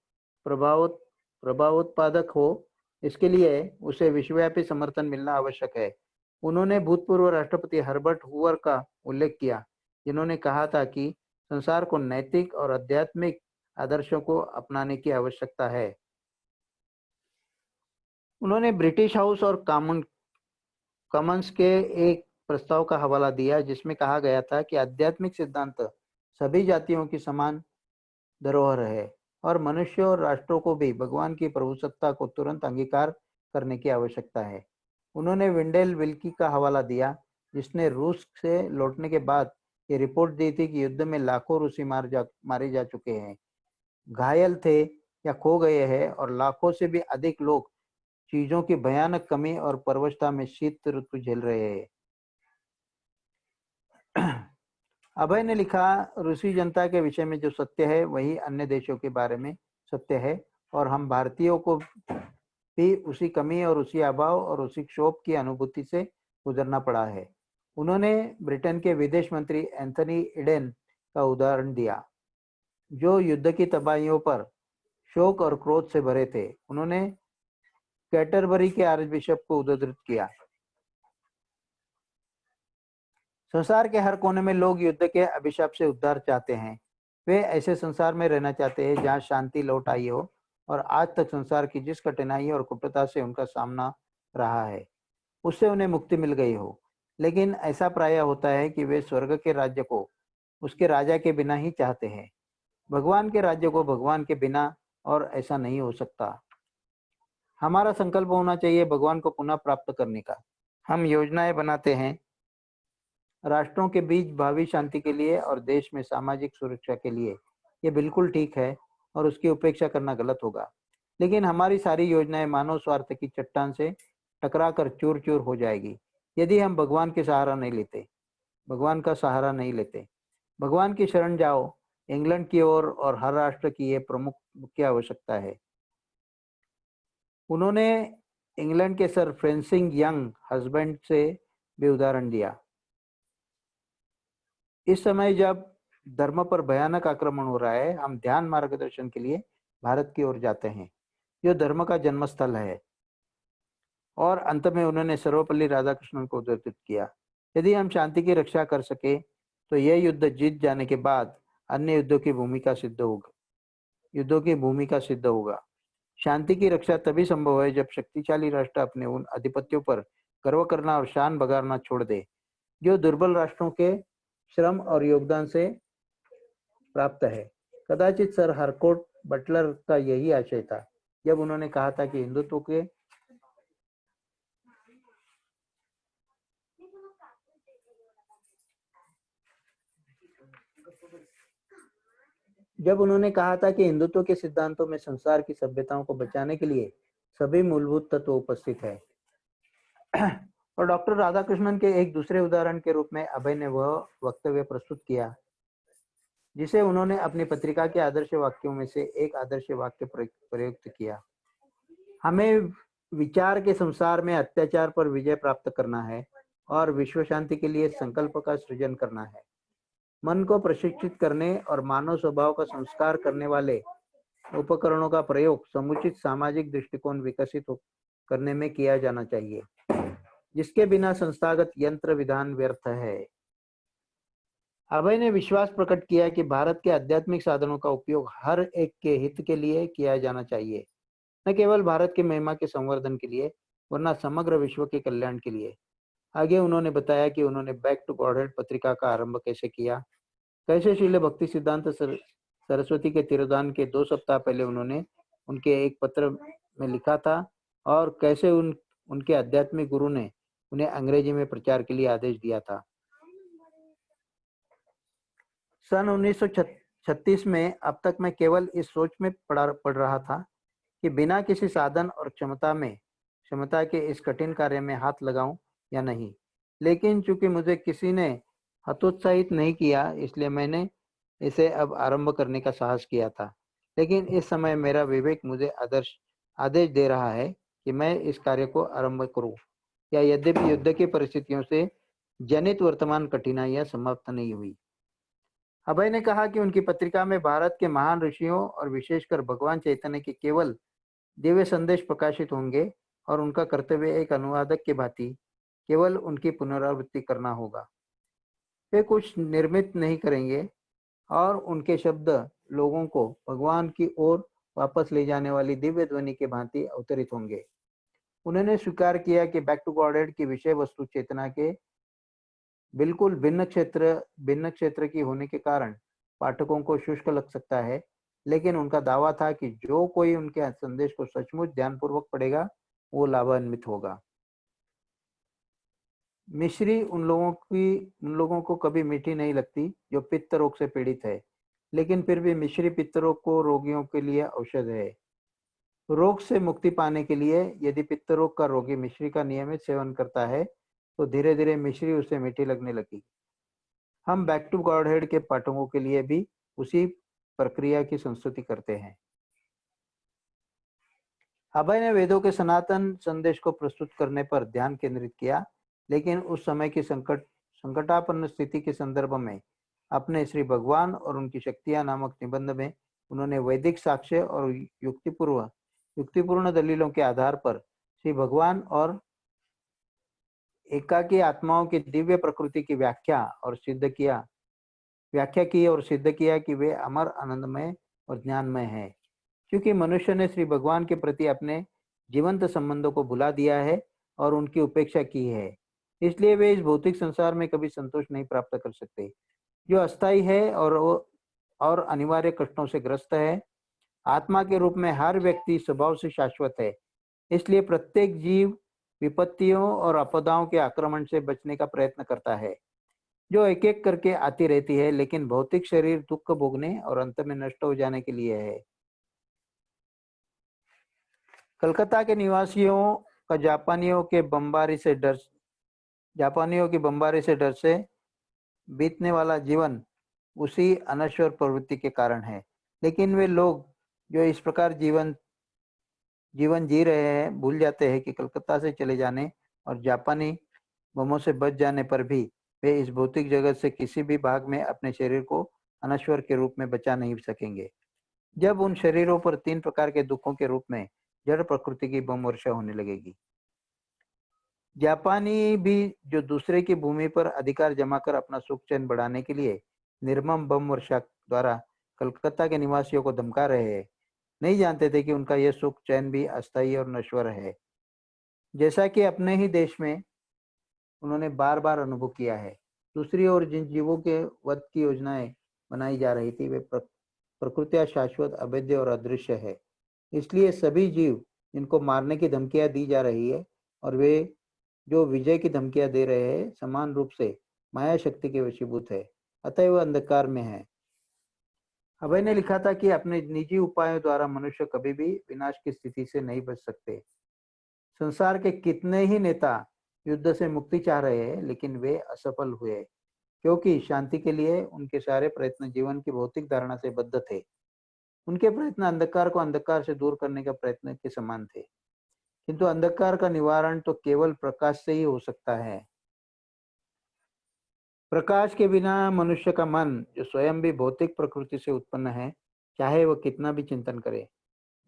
प्रभावोत्पादक हो, इसके लिए उसे विश्वव्यापी समर्थन मिलना आवश्यक है। उन्होंने भूतपूर्व राष्ट्रपति हर्बर्ट हूवर का उल्लेख किया, जिन्होंने कहा था कि संसार को नैतिक और आध्यात्मिक आदर्शों को अपनाने की आवश्यकता है। उन्होंने ब्रिटिश हाउस और कॉमन्स के एक प्रस्ताव का हवाला दिया, जिसमें कहा गया था कि आध्यात्मिक सिद्धांत सभी जातियों की समान धरोहर है और मनुष्य और राष्ट्रों को भी भगवान की प्रभुसत्ता को तुरंत अंगीकार करने की आवश्यकता है। उन्होंने विंडेल विल्की का हवाला दिया, जिसने रूस से लौटने के बाद ये रिपोर्ट दी थी कि युद्ध में लाखों रूसी मारे जा चुके हैं, घायल थे या खो गए हैं और लाखों से भी अधिक लोग चीजों की भयानक कमी और परवशता में शीत ऋतु झेल रहे हैं। अभय ने लिखा, रूसी जनता के विषय में जो सत्य है वही अन्य देशों के बारे में सत्य है और हम भारतीयों को भी उसी कमी और उसी अभाव और उसी क्षोभ की अनुभूति से गुजरना पड़ा है। उन्होंने ब्रिटेन के विदेश मंत्री एंथनी इडेन का उदाहरण दिया, जो युद्ध की तबाहियों पर शोक और क्रोध से भरे थे। उन्होंने कैटरबरी के आर्च बिशप को उद्धृत किया। संसार के हर कोने में लोग युद्ध के अभिशाप से उद्धार चाहते हैं। वे ऐसे संसार में रहना चाहते हैं जहां शांति लौट आई हो और आज तक संसार की जिस कठिनाई और कुटिलता से उनका सामना रहा है, उससे उन्हें मुक्ति मिल गई हो। लेकिन ऐसा प्रायः होता है कि वे स्वर्ग के राज्य को उसके राजा के बिना ही चाहते हैं, भगवान के राज्य को भगवान के बिना, और ऐसा नहीं हो सकता। हमारा संकल्प होना चाहिए भगवान को पुनः प्राप्त करने का। हम योजनाएं बनाते हैं राष्ट्रों के बीच भावी शांति के लिए और देश में सामाजिक सुरक्षा के लिए। ये बिल्कुल ठीक है और उसकी उपेक्षा करना गलत होगा। लेकिन हमारी सारी योजनाएं मानव स्वार्थ की चट्टान से टकरा कर चूर चूर हो जाएगी यदि हम भगवान का सहारा नहीं लेते। भगवान की शरण जाओ। इंग्लैंड की ओर और हर राष्ट्र की ये प्रमुख मुख्य आवश्यकता है। उन्होंने इंग्लैंड के सर फ्रांसिस यंग हस्बैंड से भी उदाहरण दिया। इस समय जब धर्म पर भयानक आक्रमण हो रहा है, हम ध्यान मार्गदर्शन के लिए भारत की ओर जाते हैं, जो धर्म का जन्म स्थल है। और अंत में उन्होंने सर्वपल्ली राधाकृष्णन को उद्धृत किया, यदि हम शांति की रक्षा कर सके तो यह युद्ध जीत जाने के बाद अन्य युद्धों की भूमिका सिद्ध होगा। शांति की रक्षा तभी संभव है जब शक्तिशाली राष्ट्र अपने उन आधिपत्यों पर गर्व करना और शान बगारना छोड़ दे, जो दुर्बल राष्ट्रों के श्रम और योगदान से प्राप्त है। कदाचित सर हार्कोर्ट बटलर का यही आशय था जब उन्होंने कहा था कि हिंदुत्व के सिद्धांतों में संसार की सभ्यताओं को बचाने के लिए सभी मूलभूत तत्व उपस्थित है। और डॉक्टर राधाकृष्णन के एक दूसरे उदाहरण के रूप में अभय ने वह वक्तव्य प्रस्तुत किया जिसे उन्होंने अपनी पत्रिका के आदर्श वाक्यों में से एक आदर्श वाक्य प्रयुक्त किया। हमें विचार के संसार में अत्याचार पर विजय प्राप्त करना है और विश्व शांति के लिए संकल्प का सृजन करना है। मन को प्रशिक्षित करने और मानव स्वभाव का संस्कार करने वाले उपकरणों का प्रयोग समुचित सामाजिक दृष्टिकोण करने में किया जाना चाहिए, जिसके बिना संस्थागत यंत्र विधान व्यर्थ है। अभय ने विश्वास प्रकट किया कि भारत के आध्यात्मिक साधनों का उपयोग हर एक के हित के लिए किया जाना चाहिए, न केवल भारत की महिमा के संवर्धन के लिए, वरना समग्र विश्व के कल्याण के लिए। आगे उन्होंने बताया कि उन्होंने बैक टू गॉडहेड पत्रिका का आरंभ कैसे किया, कैसे शील भक्ति सिद्धांत सरस्वती के तिरोधान के 2 सप्ताह पहले उन्होंने उनके एक पत्र में लिखा था, और कैसे उनके आध्यात्मिक गुरु ने उन्हें अंग्रेजी में प्रचार के लिए आदेश दिया था। सन 1936 में अब तक मैं केवल इस सोच में पढ़ रहा था कि बिना किसी साधन और क्षमता के इस कठिन कार्य में हाथ लगाऊं या नहीं, लेकिन चूंकि मुझे किसी ने हतोत्साहित नहीं किया, इसलिए मैंने इसे अब आरंभ करने का साहस किया था। लेकिन इस समय मेरा विवेक मुझे आदेश दे रहा है कि मैं इस कार्य को आरंभ करूं, या यद्यपि युद्ध की परिस्थितियों से जनित वर्तमान कठिनाइयां समाप्त नहीं हुई। अभय ने कहा कि उनकी पत्रिका में भारत के महान ऋषियों और विशेषकर भगवान चैतन्य के केवल दिव्य संदेश प्रकाशित होंगे, और उनका कर्तव्य एक अनुवादक के भांति केवल उनकी पुनरावृत्ति करना होगा। वे कुछ निर्मित नहीं करेंगे, और उनके शब्द लोगों को भगवान की ओर वापस ले जाने वाली दिव्य ध्वनि के भांति अवतरित होंगे। उन्होंने स्वीकार किया कि बैक टू गॉडहेड की विषय वस्तु चेतना के बिल्कुल भिन्न क्षेत्र की होने के कारण पाठकों को शुष्क लग सकता है, लेकिन उनका दावा था कि जो कोई उनके संदेश को सचमुच ध्यानपूर्वक पढ़ेगा, वो लाभान्वित होगा। मिश्री उन लोगों को कभी मीठी नहीं लगती जो पित्त रोग से पीड़ित है, लेकिन फिर भी मिश्री पित्त रोग को रोगियों के लिए औषध है। रोग से मुक्ति पाने के लिए यदि पित्त रोग का रोगी मिश्री का नियमित सेवन करता है, तो धीरे धीरे मिश्री उसे मीठी लगने लगी। हम बैक टू गॉडहेड के पाठकों के लिए भी उसी प्रक्रिया की संस्तुति करते हैं। अभय ने वेदों के सनातन संदेश को प्रस्तुत करने पर ध्यान केंद्रित किया, लेकिन उस समय की संकटापन्न स्थिति के संदर्भ में अपने श्री भगवान और उनकी शक्तियां नामक निबंध में उन्होंने वैदिक साक्ष्य और युक्तिपूर्ण दलीलों के आधार पर श्री भगवान और एकाकी आत्माओं की दिव्य प्रकृति की व्याख्या की और सिद्ध किया कि वे अमर, आनंदमय और ज्ञानमय है। क्योंकि मनुष्य ने श्री भगवान के प्रति अपने जीवंत संबंधों को भुला दिया है और उनकी उपेक्षा की है, इसलिए वे इस भौतिक संसार में कभी संतोष नहीं प्राप्त कर सकते, जो अस्थायी है और अनिवार्य कष्टों से ग्रस्त है। आत्मा के रूप में हर व्यक्ति स्वभाव से शाश्वत है, इसलिए प्रत्येक जीव विपत्तियों और आपदाओं के आक्रमण से बचने का प्रयत्न करता है, जो एक एक करके आती रहती है, लेकिन भौतिक शरीर दुख भोगने और अंत में नष्ट हो जाने के लिए है। कलकत्ता के निवासियों का जापानियों की बमबारी से डर से बीतने वाला जीवन उसी अनश्वर प्रवृत्ति के कारण है, लेकिन वे लोग जो इस प्रकार जीवन जी रहे हैं भूल जाते हैं कि कलकत्ता से चले जाने और जापानी बमों से बच जाने पर भी वे इस भौतिक जगत से किसी भी भाग में अपने शरीर को अनश्वर के रूप में बचा नहीं सकेंगे। जब उन शरीरों पर 3 प्रकार के दुखों के रूप में जड़ प्रकृति की बम वर्षा होने लगेगी। जापानी भी जो दूसरे की भूमि पर अधिकार जमा कर अपना सुख चैन बढ़ाने के लिए निर्मम बम वर्षा द्वारा कलकत्ता के निवासियों को धमका रहे हैं, नहीं जानते थे कि उनका यह सुख चैन भी अस्थायी और नश्वर है, जैसा कि अपने ही देश में उन्होंने बार बार अनुभव किया है। दूसरी ओर जिन जीवों के वध की योजनाएं बनाई जा रही थी, वे प्रकृतिया शाश्वत, अभेद्य और अदृश्य है। इसलिए सभी जीव जिनको मारने की धमकियां दी जा रही है और वे जो विजय की धमकियां दे रहे हैं, समान रूप से माया शक्ति के वशीभूत है, अतः वह अंधकार में है। अभय ने लिखा था कि अपने निजी उपायों द्वारा मनुष्य कभी भी विनाश की स्थिति से नहीं बच सकते। संसार के कितने ही नेता युद्ध से मुक्ति चाह रहे हैं, लेकिन वे असफल हुए, क्योंकि शांति के लिए उनके सारे प्रयत्न जीवन की भौतिक धारणा से बद्ध थे। उनके प्रयत्न अंधकार को अंधकार से दूर करने का प्रयत्न के समान थे, किंतु अंधकार का निवारण तो केवल प्रकाश से ही हो सकता है। प्रकाश के बिना मनुष्य का मन, जो स्वयं भी भौतिक प्रकृति से उत्पन्न है, चाहे वह कितना भी चिंतन करे,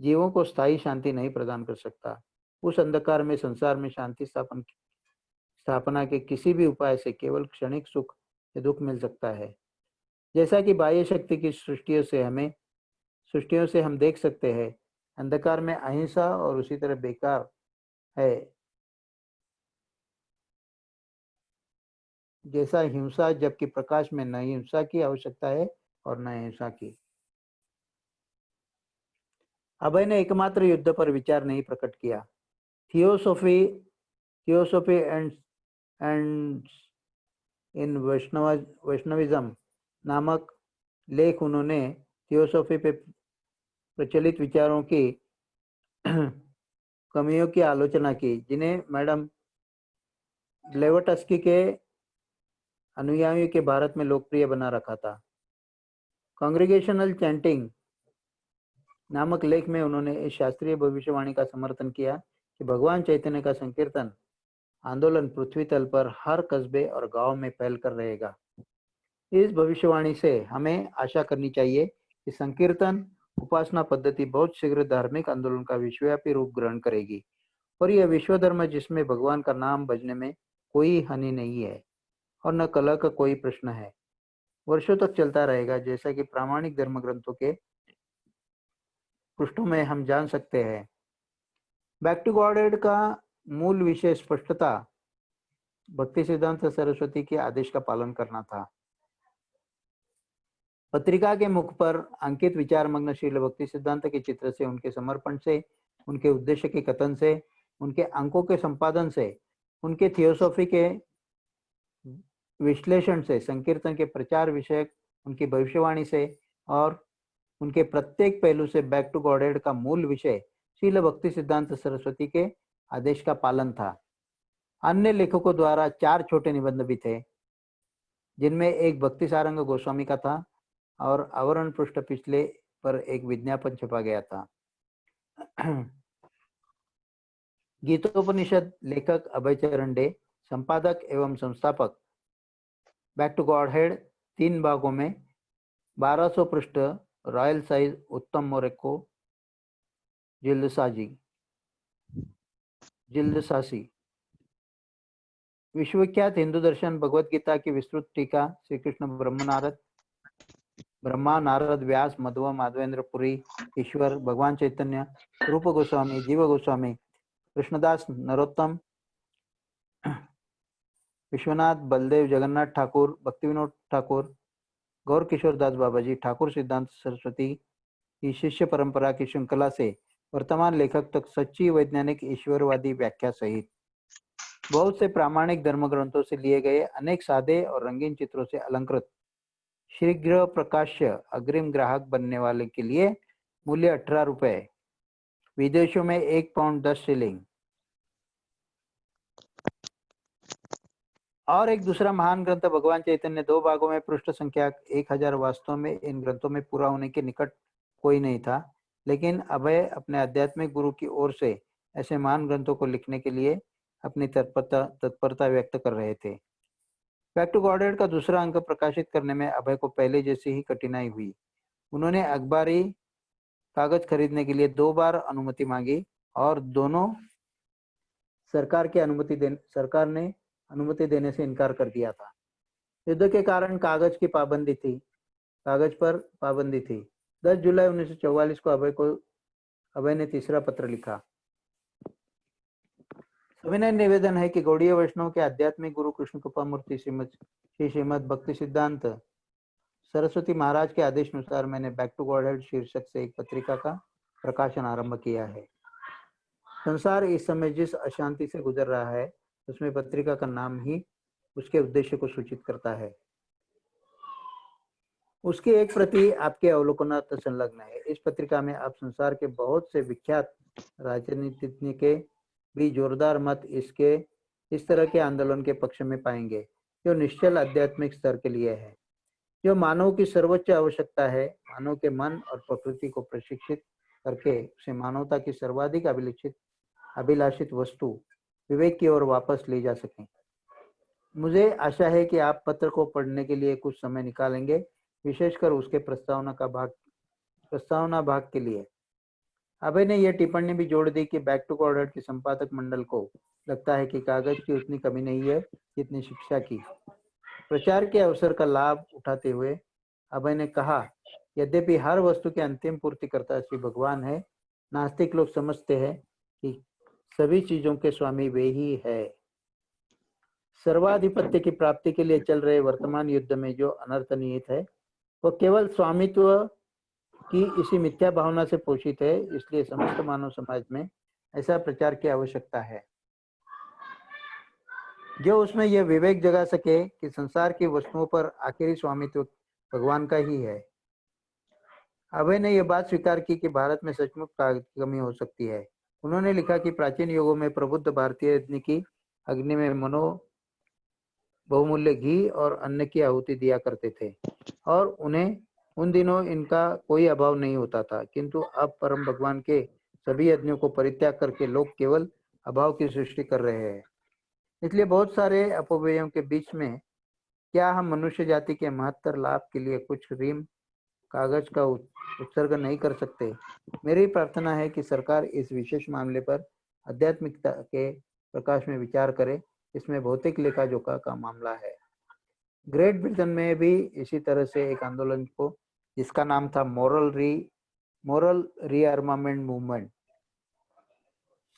जीवों को स्थायी शांति नहीं प्रदान कर सकता। उस अंधकार में संसार में शांति स्थापना के किसी भी उपाय से केवल क्षणिक सुख या दुख मिल सकता है। जैसा कि बाह्य शक्ति की सृष्टियों से हम देख सकते हैं, अंधकार में अहिंसा और उसी तरह बेकार है जैसा हिंसा, जबकि प्रकाश में न हिंसा की आवश्यकता है और न हिंसा की। अभय ने एकमात्र युद्ध पर विचार नहीं प्रकट किया। थियोसॉफी एंड इन वैष्णविज्म नामक लेख उन्होंने थियोसॉफी पे प्रचलित विचारों की कमियों की आलोचना की, जिन्हें मैडम ब्लेवटस्की के अनुयायियों के भारत में लोकप्रिय बना रखा था। कांग्रेगेशनल चैंटिंग नामक लेख में उन्होंने इस शास्त्रीय भविष्यवाणी का समर्थन किया कि भगवान चैतन्य का संकीर्तन आंदोलन पृथ्वी तल पर हर कस्बे और गांव में फैल कर रहेगा। इस भविष्यवाणी से हमें आशा करनी चाहिए कि संकीर्तन उपासना पद्धति बहुत शीघ्र धार्मिक आंदोलन का विश्वव्यापी रूप ग्रहण करेगी और यह विश्व धर्म जिसमें भगवान का नाम बजने में कोई हानि नहीं है और न कलह का कोई प्रश्न है, वर्षों तक चलता रहेगा, जैसा कि प्रामाणिक धर्म ग्रंथों के पृष्ठों में हम जान सकते हैं। बैक टू गॉडहेड का मूल विषय स्पष्टता भक्ति सिद्धांत सरस्वती के आदेश का पालन करना था। पत्रिका के मुख पर अंकित विचार मग्न श्रील भक्ति सिद्धांत के चित्र से, उनके समर्पण से, उनके उद्देश्य के कथन से, उनके अंकों के संपादन से, उनके थियोसॉफी के विश्लेषण से, संकीर्तन के प्रचार विषयक उनकी भविष्यवाणी से और उनके प्रत्येक पहलू से बैक टू गॉडहेड का मूल विषय श्रील भक्ति सिद्धांत सरस्वती के आदेश का पालन था। अन्य लेखकों द्वारा 4 छोटे निबंध भी थे, जिनमें एक भक्ति सारंग गोस्वामी का था और आवरण पृष्ठ पिछले पर एक विज्ञापन छपा गया था। गीतोपनिषद लेखक अभय चरण डे, संपादक एवं संस्थापक बैक टू गॉडहेड, 3 भागों में 1200 पृष्ठ, रॉयल साइज, उत्तम मोरेको, जिल्दसासी। विश्वविख्यात हिंदू दर्शन भगवत गीता की विस्तृत टीका श्री कृष्ण ब्रह्मा नारद व्यास मध्व माधवेंद्र पुरी ईश्वर भगवान चैतन्य रूप गोस्वामी जीव गोस्वामी कृष्णदास नरोत्तम विश्वनाथ बलदेव जगन्नाथ ठाकुर भक्ति विनोद ठाकुर गौर किशोर दास बाबाजी ठाकुर सिद्धांत सरस्वती की शिष्य परंपरा की श्रृंखला से वर्तमान लेखक तक सच्ची वैज्ञानिक ईश्वरवादी व्याख्या सहित बहुत से प्रामाणिक धर्म ग्रंथों से लिए गए अनेक सादे और रंगीन चित्रों से अलंकृत शीघ्र प्रकाश्य अग्रिम ग्राहक बनने वाले के लिए मूल्य 18 रुपए, विदेशों में 1 पाउंड 10 शिलिंग। और एक दूसरा महान ग्रंथ भगवान चैतन्य 2 भागों में पृष्ठ संख्या 1000। वास्तव में इन ग्रंथों में पूरा होने के निकट कोई नहीं था, लेकिन अभय अपने आध्यात्मिक गुरु की ओर से ऐसे महान ग्रंथों को लिखने के लिए अपनी तत्परता व्यक्त कर रहे थे। बैक टू गॉडहेड का दूसरा अंक प्रकाशित करने में अभय को पहले जैसी ही कठिनाई हुई। उन्होंने अखबारी कागज खरीदने के लिए 2 बार अनुमति मांगी और दोनों सरकार ने अनुमति देने से इनकार कर दिया था। युद्ध के कारण कागज पर पाबंदी थी। 10 जुलाई 1944 को अभय ने तीसरा पत्र लिखा। सविनय निवेदन है कि गौड़ीय वैष्णव के आध्यात्मिक गुरु कृष्ण कृपा मूर्ति श्रीमद भक्ति सिद्धांत सरस्वती महाराज के आदेश अनुसार मैंने बैक टू गॉडहेड शीर्षक से एक पत्रिका का प्रकाशन आरंभ किया है। संसार इस समय जिस अशांति से गुजर रहा है, उसमें पत्रिका का नाम ही उसके उद्देश्य को सूचित करता है। उसकी एक प्रति आपके अवलोकनार्थ संलग्न है। इस पत्रिका में आप संसार के बहुत से विख्यात राजनीतिज्ञ के भी जोरदार मत इस तरह के आंदोलन के पक्ष में पाएंगे, जो निश्चल आध्यात्मिक स्तर के लिए है, जो मानव की सर्वोच्च आवश्यकता है, मानव के मन और प्रकृति को प्रशिक्षित करके उसे मानवता की सर्वाधिक अभिलाषित वस्तु विवेक की ओर वापस ले जा सकें। मुझे आशा है कि आप पत्र को पढ़ने के लिए कुछ समय निकालेंगे, विशेषकर उसके प्रस्तावना भाग के लिए। अभय ने यह टिप्पणी भी जोड़ दी कि बैक टू कॉर्डर के संपादक मंडल को लगता है कि कागज की उतनी कमी नहीं है जितनी शिक्षा की। प्रचार के अवसर का लाभ उठाते हुए अभय ने कहा, यद्यपि हर वस्तु के अंतिम पूर्तिकर्ता श्री भगवान है, नास्तिक लोग समझते हैं कि सभी चीजों के स्वामी वे ही है। सर्वाधिपत्य की प्राप्ति के लिए चल रहे वर्तमान युद्ध में जो अनर्थ निहित है वो केवल स्वामित्व की इसी मिथ्या भावना से पोषित है। इसलिए समस्त मानव समाज में ऐसा प्रचार की आवश्यकता है जो उसमें यह विवेक जगा सके कि संसार की वस्तुओं पर आखिरी स्वामित्व भगवान का ही है। अभय ने यह बात स्वीकार की कि भारत में सचमुच कागज की कमी हो सकती है। उन्होंने लिखा कि प्राचीन युगों में प्रबुद्ध भारतीय यज्ञ की अग्नि में बहुमूल्य घी और अन्न की आहुति दिया करते थे और उन्हें उन दिनों इनका कोई अभाव नहीं होता था, किंतु अब परम भगवान के सभी यज्ञों को परित्याग करके लोग केवल अभाव की सृष्टि कर रहे हैं। इसलिए बहुत सारे अपव्ययों के बीच में क्या हम मनुष्य जाति के महत्तर लाभ के लिए कुछ रीम कागज का उत्सर्ग नहीं कर सकते? मेरी प्रार्थना है कि सरकार इस विशेष मामले पर आध्यात्मिकता के प्रकाश में विचार करे। इसमें भौतिक लेखा जोखा का मामला है। ग्रेट ब्रिटेन में भी इसी तरह से एक आंदोलन को, जिसका नाम था मोरल रीआर्मामेंट मूवमेंट,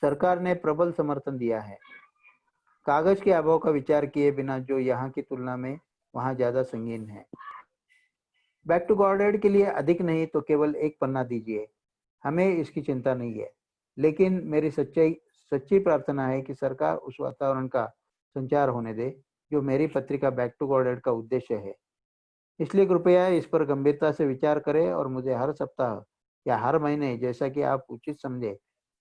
सरकार ने प्रबल समर्थन दिया है। कागज के अभाव का विचार किए बिना जो यहाँ की तुलना में वहाँ ज्यादा संगीन है। बैक टू गॉडेड के लिए अधिक नहीं तो केवल एक पन्ना दीजिए, हमें इसकी चिंता नहीं है। लेकिन मेरी सच्ची प्रार्थना है कि सरकार उस वातावरण का संचार होने दे जो मेरी पत्रिका बैक टू गॉडेड का उद्देश्य है। इसलिए कृपया इस पर गंभीरता से विचार करें और मुझे हर सप्ताह या हर महीने, जैसा कि आप उचित समझे,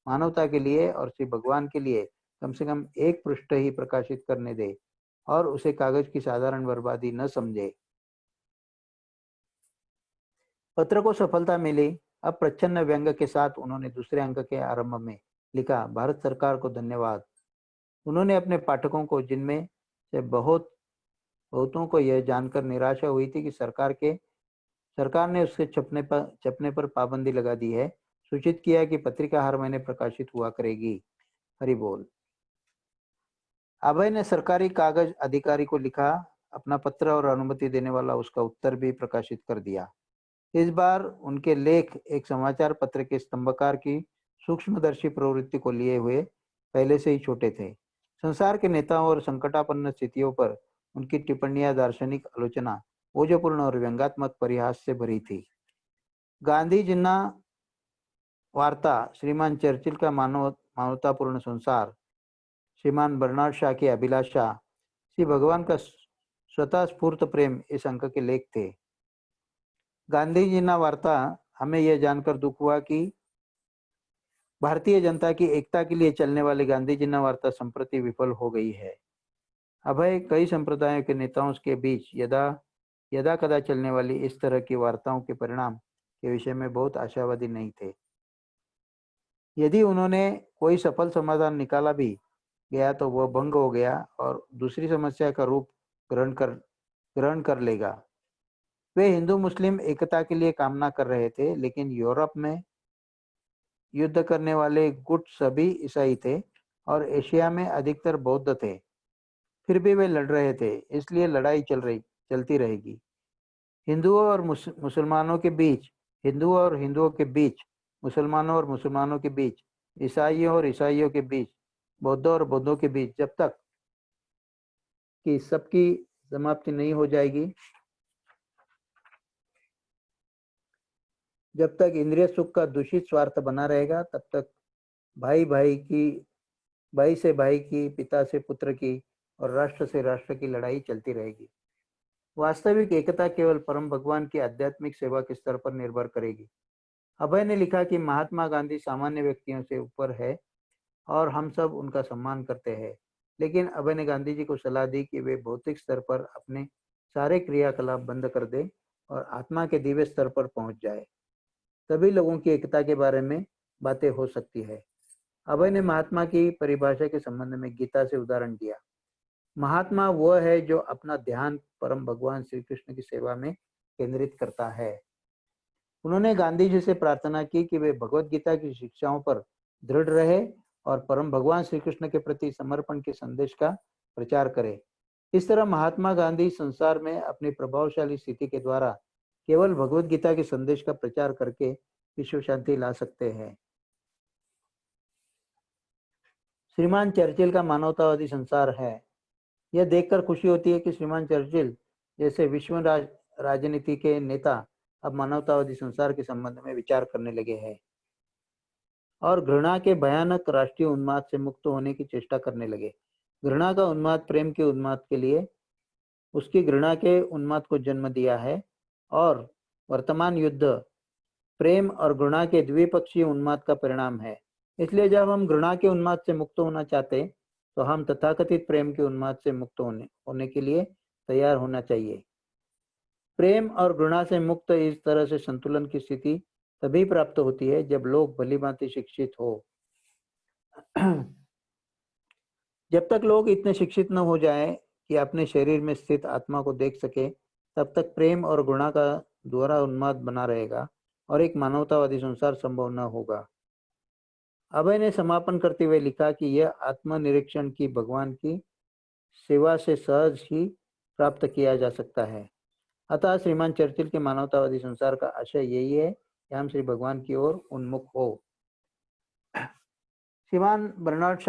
मानवता के लिए और श्री भगवान के लिए कम से कम एक पृष्ठ ही प्रकाशित करने दे और उसे कागज की साधारण बर्बादी न समझे। पत्र को सफलता मिली। अब प्रच्छन्न व्यंग के साथ उन्होंने दूसरे अंक के आरंभ में लिखा, भारत सरकार को धन्यवाद। उन्होंने अपने पाठकों को, जिनमें से बहुतों को यह जानकर निराशा हुई थी कि सरकार ने उसके छपने पर पाबंदी लगा दी है, सूचित किया कि पत्रिका हर महीने प्रकाशित हुआ करेगी। हरि बोल। अभय ने सरकारी कागज अधिकारी को लिखा अपना पत्र और अनुमति देने वाला उसका उत्तर भी प्रकाशित कर दिया। इस बार उनके लेख एक समाचार पत्र के स्तंभकार की सूक्ष्मदर्शी प्रवृत्ति को लिए हुए पहले से ही छोटे थे। संसार के नेताओं और संकटापन्न स्थितियों पर उनकी टिप्पणियां दार्शनिक आलोचना, ओजपूर्ण और व्यंग्यात्मक परिहास से भरी थी। गांधी जिन्ना वार्ता, श्रीमान चर्चिल का मानवतापूर्ण संसार, श्रीमान बर्नार्ड शा की अभिलाषा, श्री भगवान का स्वतः स्फूर्त प्रेम इस अंक के लेख थे। गांधी जी ना वार्ता, हमें यह जानकर दुख हुआ कि भारतीय जनता की एकता के लिए चलने वाली गांधी जी ना वार्ता संप्रति विफल हो गई है। अभय कई संप्रदायों के नेताओं के बीच यदा कदा चलने वाली इस तरह की वार्ताओं के परिणाम के विषय में बहुत आशावादी नहीं थे। यदि उन्होंने कोई सफल समाधान निकाला भी गया तो वह भंग हो गया और दूसरी समस्या का रूप ग्रहण कर लेगा। वे हिंदू मुस्लिम एकता के लिए कामना कर रहे थे, लेकिन यूरोप में युद्ध करने वाले गुट सभी ईसाई थे और एशिया में अधिकतर बौद्ध थे। फिर भी वे लड़ रहे थे, इसलिए लड़ाई चलती रहेगी। हिंदुओं और मुसलमानों के बीच, हिंदुओं और हिंदुओं के बीच, मुसलमानों और मुसलमानों के बीच, ईसाइयों और ईसाइयों के बीच, बौद्धों और बौद्धों के बीच, जब तक कि सबकी समाप्ति नहीं हो जाएगी, जब तक इंद्रिय सुख का दूषित स्वार्थ बना रहेगा, तब तक भाई से भाई की, पिता से पुत्र की और राष्ट्र से राष्ट्र की लड़ाई चलती रहेगी। वास्तविक एकता केवल परम भगवान की आध्यात्मिक सेवा के स्तर पर निर्भर करेगी। अभय ने लिखा कि महात्मा गांधी सामान्य व्यक्तियों से ऊपर है और हम सब उनका सम्मान करते हैं, लेकिन अभय ने गांधी जी को सलाह दी कि वे भौतिक स्तर पर अपने सारे क्रियाकलाप बंद कर दें और आत्मा के दिव्य स्तर पर पहुंच जाए। सभी लोगों की एकता के बारे में बातें हो सकती है। अभय ने महात्मा की परिभाषा के संबंध में गीता से उदाहरण दिया। महात्मा वो है जो अपना ध्यान परम भगवान श्री कृष्ण की सेवा में केंद्रित करता है। उन्होंने गांधी जी से प्रार्थना की कि वे भगवत गीता की शिक्षाओं पर दृढ़ रहे और परम भगवान श्री कृष्ण के प्रति समर्पण के संदेश का प्रचार करें। इस तरह महात्मा गांधी संसार में अपनी प्रभावशाली स्थिति के द्वारा केवल भगवत गीता के संदेश का प्रचार करके विश्व शांति ला सकते हैं। श्रीमान चर्चिल का मानवतावादी संसार है। यह देखकर खुशी होती है कि श्रीमान चर्चिल जैसे विश्व राजनीति के नेता अब मानवतावादी संसार के संबंध में विचार करने लगे हैं और घृणा के भयानक राष्ट्रीय उन्माद से मुक्त होने की चेष्टा करने लगे। घृणा का उन्माद प्रेम के उन्माद के लिए उसकी घृणा के उन्माद को जन्म दिया है और वर्तमान युद्ध प्रेम और घृणा के द्विपक्षीय उन्माद का परिणाम है। इसलिए जब हम घृणा के उन्माद से मुक्त होना चाहते तो हम तथाकथित प्रेम के उन्माद से मुक्त होने के लिए तैयार होना चाहिए। प्रेम और घृणा से मुक्त इस तरह से संतुलन की स्थिति तभी प्राप्त होती है जब लोग भलीभांति शिक्षित हो। जब तक लोग इतने शिक्षित न हो जाएं कि अपने शरीर में स्थित आत्मा को देख सके, तब तक प्रेम और घृणा का दोहरा उन्माद बना रहेगा और एक मानवतावादी संसार संभव न होगा। अभय ने समापन करते हुए लिखा कि यह आत्मनिरीक्षण की भगवान की सेवा से सहज ही प्राप्त किया जा सकता है। अतः श्रीमान चर्चिल के मानवतावादी संसार का आशय यही है कि हम श्री भगवान की ओर उन्मुख हो। श्रीमान बर्नार्ड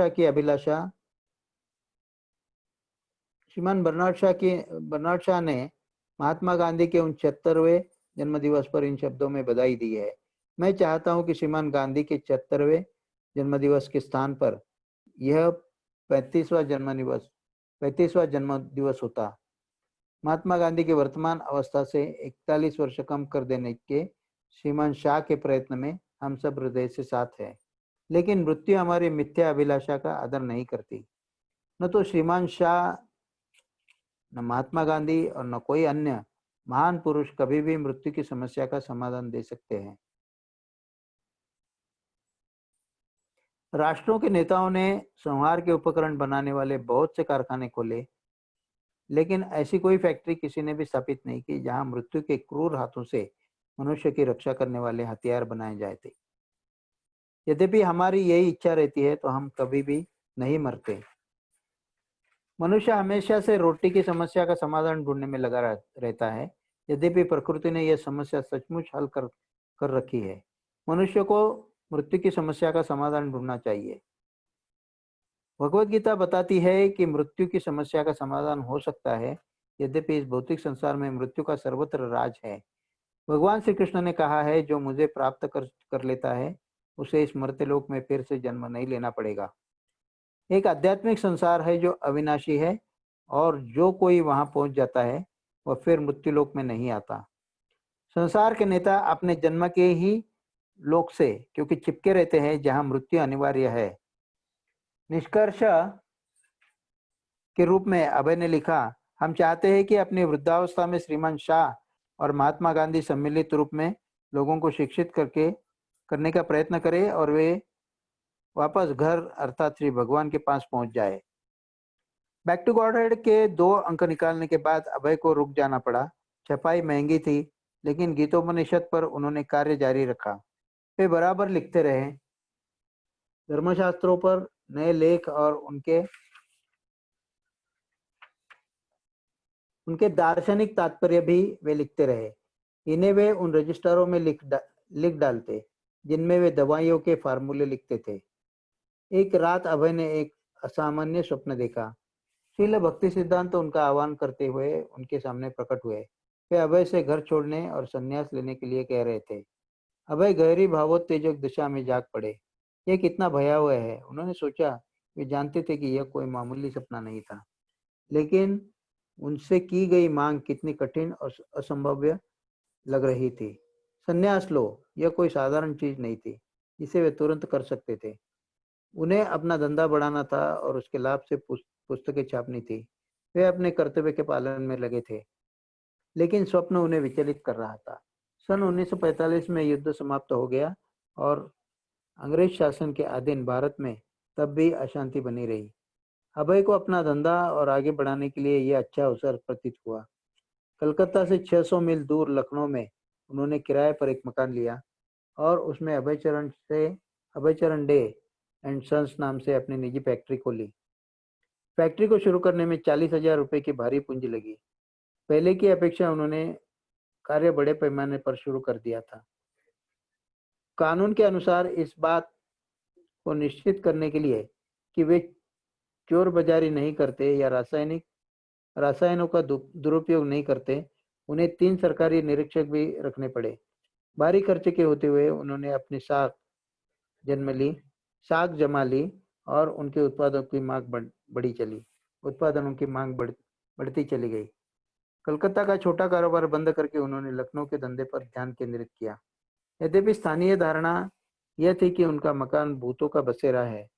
शाह ने महात्मा गांधी के 69वें जन्म दिवस पर इन शब्दों में बधाई दी है। मैं चाहता हूं कि श्रीमान गांधी के 76वें जन्म दिवस के स्थान पर यह 35वां जन्म दिवस होता। महात्मा गांधी की वर्तमान अवस्था से 41 वर्ष कम कर देने के श्रीमान शाह के प्रयत्न में हम सब हृदय से साथ हैं। लेकिन मृत्यु हमारी मिथ्या अभिलाषा का आदर नहीं करती। न तो श्रीमान शाह, न महात्मा गांधी और न कोई अन्य महान पुरुष कभी भी मृत्यु की समस्या का समाधान दे सकते हैं। राष्ट्रों के नेताओं ने संहार के उपकरण बनाने वाले बहुत से कारखाने खोले, लेकिन ऐसी कोई फैक्ट्री किसी ने भी स्थापित नहीं की जहां मृत्यु के क्रूर हाथों से मनुष्य की रक्षा करने वाले हथियार बनाए जाए थे। यद्यपि हमारी यही इच्छा रहती है तो हम कभी भी नहीं मरते। मनुष्य हमेशा से रोटी की समस्या का समाधान ढूंढने में लगा रहता है, यद्यपि प्रकृति ने यह समस्या सचमुच हल कर रखी है। मनुष्य को मृत्यु की समस्या का समाधान ढूंढना चाहिए। भगवत गीता बताती है कि मृत्यु की समस्या का समाधान हो सकता है, यद्यपि इस भौतिक संसार में मृत्यु का सर्वत्र राज है। भगवान श्री कृष्ण ने कहा है, जो मुझे प्राप्त कर लेता है उसे इस मर्त्य लोक में फिर से जन्म नहीं लेना पड़ेगा। एक आध्यात्मिक संसार है जो अविनाशी है और जो कोई वहां पहुंच जाता है वह फिर मृत्यु लोक में नहीं आता। संसार के नेता अपने जन्म के ही लोक से क्योंकि चिपके रहते हैं जहां मृत्यु अनिवार्य है। निष्कर्ष के रूप में अभय ने लिखा, हम चाहते हैं कि अपनी वृद्धावस्था में श्रीमान शाह और महात्मा गांधी सम्मिलित रूप में लोगों को शिक्षित करने का प्रयत्न करें और वे वापस घर अर्थात श्री भगवान के पास पहुंच जाए। बैक टू गॉडहेड के 2 अंक निकालने के बाद अभय को रुक जाना पड़ा। छपाई महंगी थी, लेकिन गीतोपनिषद पर उन्होंने कार्य जारी रखा। वे बराबर लिखते रहे। धर्मशास्त्रों पर नए लेख और उनके दार्शनिक तात्पर्य भी वे लिखते रहे। इन्हें वे उन रजिस्टरों में लिख डालते जिनमें वे दवाइयों के फार्मूले लिखते थे। एक रात अभय ने एक असामान्य स्वप्न देखा। श्रील भक्ति सिद्धांत उनका आह्वान करते हुए उनके सामने प्रकट हुए। वे अभय से घर छोड़ने और संन्यास लेने के लिए कह रहे थे। अभय गहरी भावोत्तेजक दिशा में जाग पड़े। यह कितना भयावह है, उन्होंने सोचा। वे जानते थे कि यह कोई मामूली सपना नहीं था, लेकिन उनसे की गई मांग कितनी कठिन और असंभव्य लग रही थी। संन्यास लो, यह कोई साधारण चीज नहीं थी जिसे वे तुरंत कर सकते थे। उन्हें अपना धंधा बढ़ाना था और उसके लाभ से पुस्तकें छापनी थी। वे अपने कर्तव्य के पालन में लगे थे, लेकिन स्वप्न उन्हें विचलित कर रहा था। सन 1945 में युद्ध समाप्त हो गया और अंग्रेज शासन के अधीन भारत में तब भी अशांति बनी रही। अभय को अपना धंधा और आगे बढ़ाने के लिए यह अच्छा अवसर प्रतीत हुआ। कलकत्ता से 600 मील दूर लखनऊ में उन्होंने किराए पर एक मकान लिया और उसमें अभयचरण डे एंड सन्स नाम से अपनी निजी फैक्ट्री खोली। फैक्ट्री को शुरू करने में 40,000 रुपए की भारी पूंजी लगी। पहले की अपेक्षा उन्होंने कार्य बड़े पैमाने पर शुरू कर दिया था। कानून के अनुसार इस बात को निश्चित करने के लिए कि वे चोर बाजारी नहीं करते या रसायनों का दुरुपयोग नहीं करते, उन्हें 3 सरकारी निरीक्षक भी रखने पड़े। भारी खर्चे के होते हुए उन्होंने अपनी साख जमा ली और उनके उत्पादों की मांग बढ़ती चली गई। कलकत्ता का छोटा कारोबार बंद करके उन्होंने लखनऊ के धंधे पर ध्यान केंद्रित किया। यद्यपि स्थानीय धारणा यह थी कि उनका मकान भूतों का बसेरा है,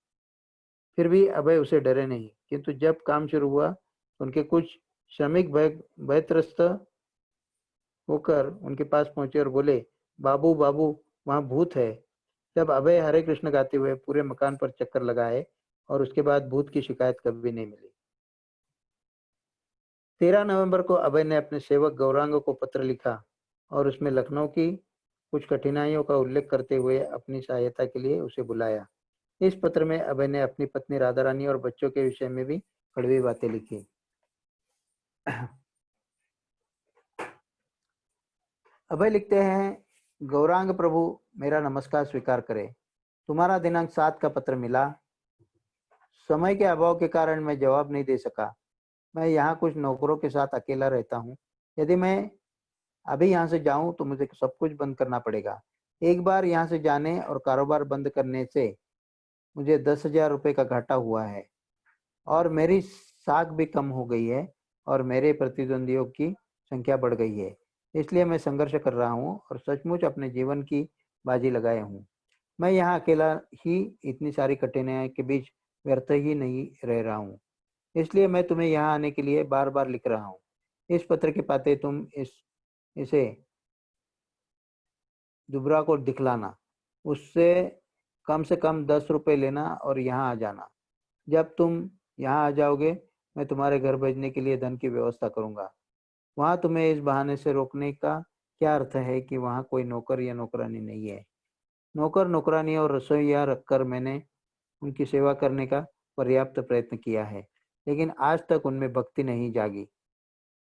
फिर भी अभय उसे डरे नहीं। किंतु जब काम शुरू हुआ तो उनके कुछ श्रमिक भयत्रस्त होकर उनके पास पहुंचे और बोले, बाबू बाबू वहां भूत है। तब अभय हरे कृष्ण गाते हुए पूरे मकान पर चक्कर लगाए और उसके बाद भूत की शिकायत कभी नहीं मिली। 13 नवंबर को अभय ने अपने सेवक गौरांग को पत्र लिखा और उसमें लखनऊ की कुछ कठिनाइयों का उल्लेख करते हुए अपनी सहायता के लिए उसे बुलाया। इस पत्र में अभय ने अपनी पत्नी राधा रानी और बच्चों के विषय में भी कड़वी बातें लिखी। अभय लिखते हैं, गौरांग प्रभु मेरा नमस्कार स्वीकार करें। तुम्हारा दिनांक 7 का पत्र मिला। समय के अभाव के कारण मैं जवाब नहीं दे सका। मैं यहाँ कुछ नौकरों के साथ अकेला रहता हूँ। यदि मैं अभी यहाँ से जाऊँ तो मुझे सब कुछ बंद करना पड़ेगा। एक बार यहाँ से जाने और कारोबार बंद करने से मुझे 10,000 रुपये का घाटा हुआ है और मेरी साख भी कम हो गई है और मेरे प्रतिद्वंदियों की संख्या बढ़ गई है। इसलिए मैं संघर्ष कर रहा हूँ और सचमुच अपने जीवन की बाजी लगाए हूँ। मैं यहाँ अकेला ही इतनी सारी कठिनाइयों के बीच व्यर्थ ही नहीं रह रहा हूँ। इसलिए मैं तुम्हें यहाँ आने के लिए बार बार लिख रहा हूँ। इस पत्र के पाते तुम इसे दुबरा को दिखलाना। उससे कम 10 रुपए लेना और यहाँ आ जाना। जब तुम यहाँ आ जाओगे मैं तुम्हारे घर भेजने के लिए धन की व्यवस्था करूंगा। वहाँ तुम्हें इस बहाने से रोकने का क्या अर्थ है कि वहाँ कोई नौकर या नौकरानी नहीं है। नौकर नौकरानी और रसोइया रखकर मैंने उनकी सेवा करने का पर्याप्त प्रयत्न किया है, लेकिन आज तक उनमें भक्ति नहीं जागी।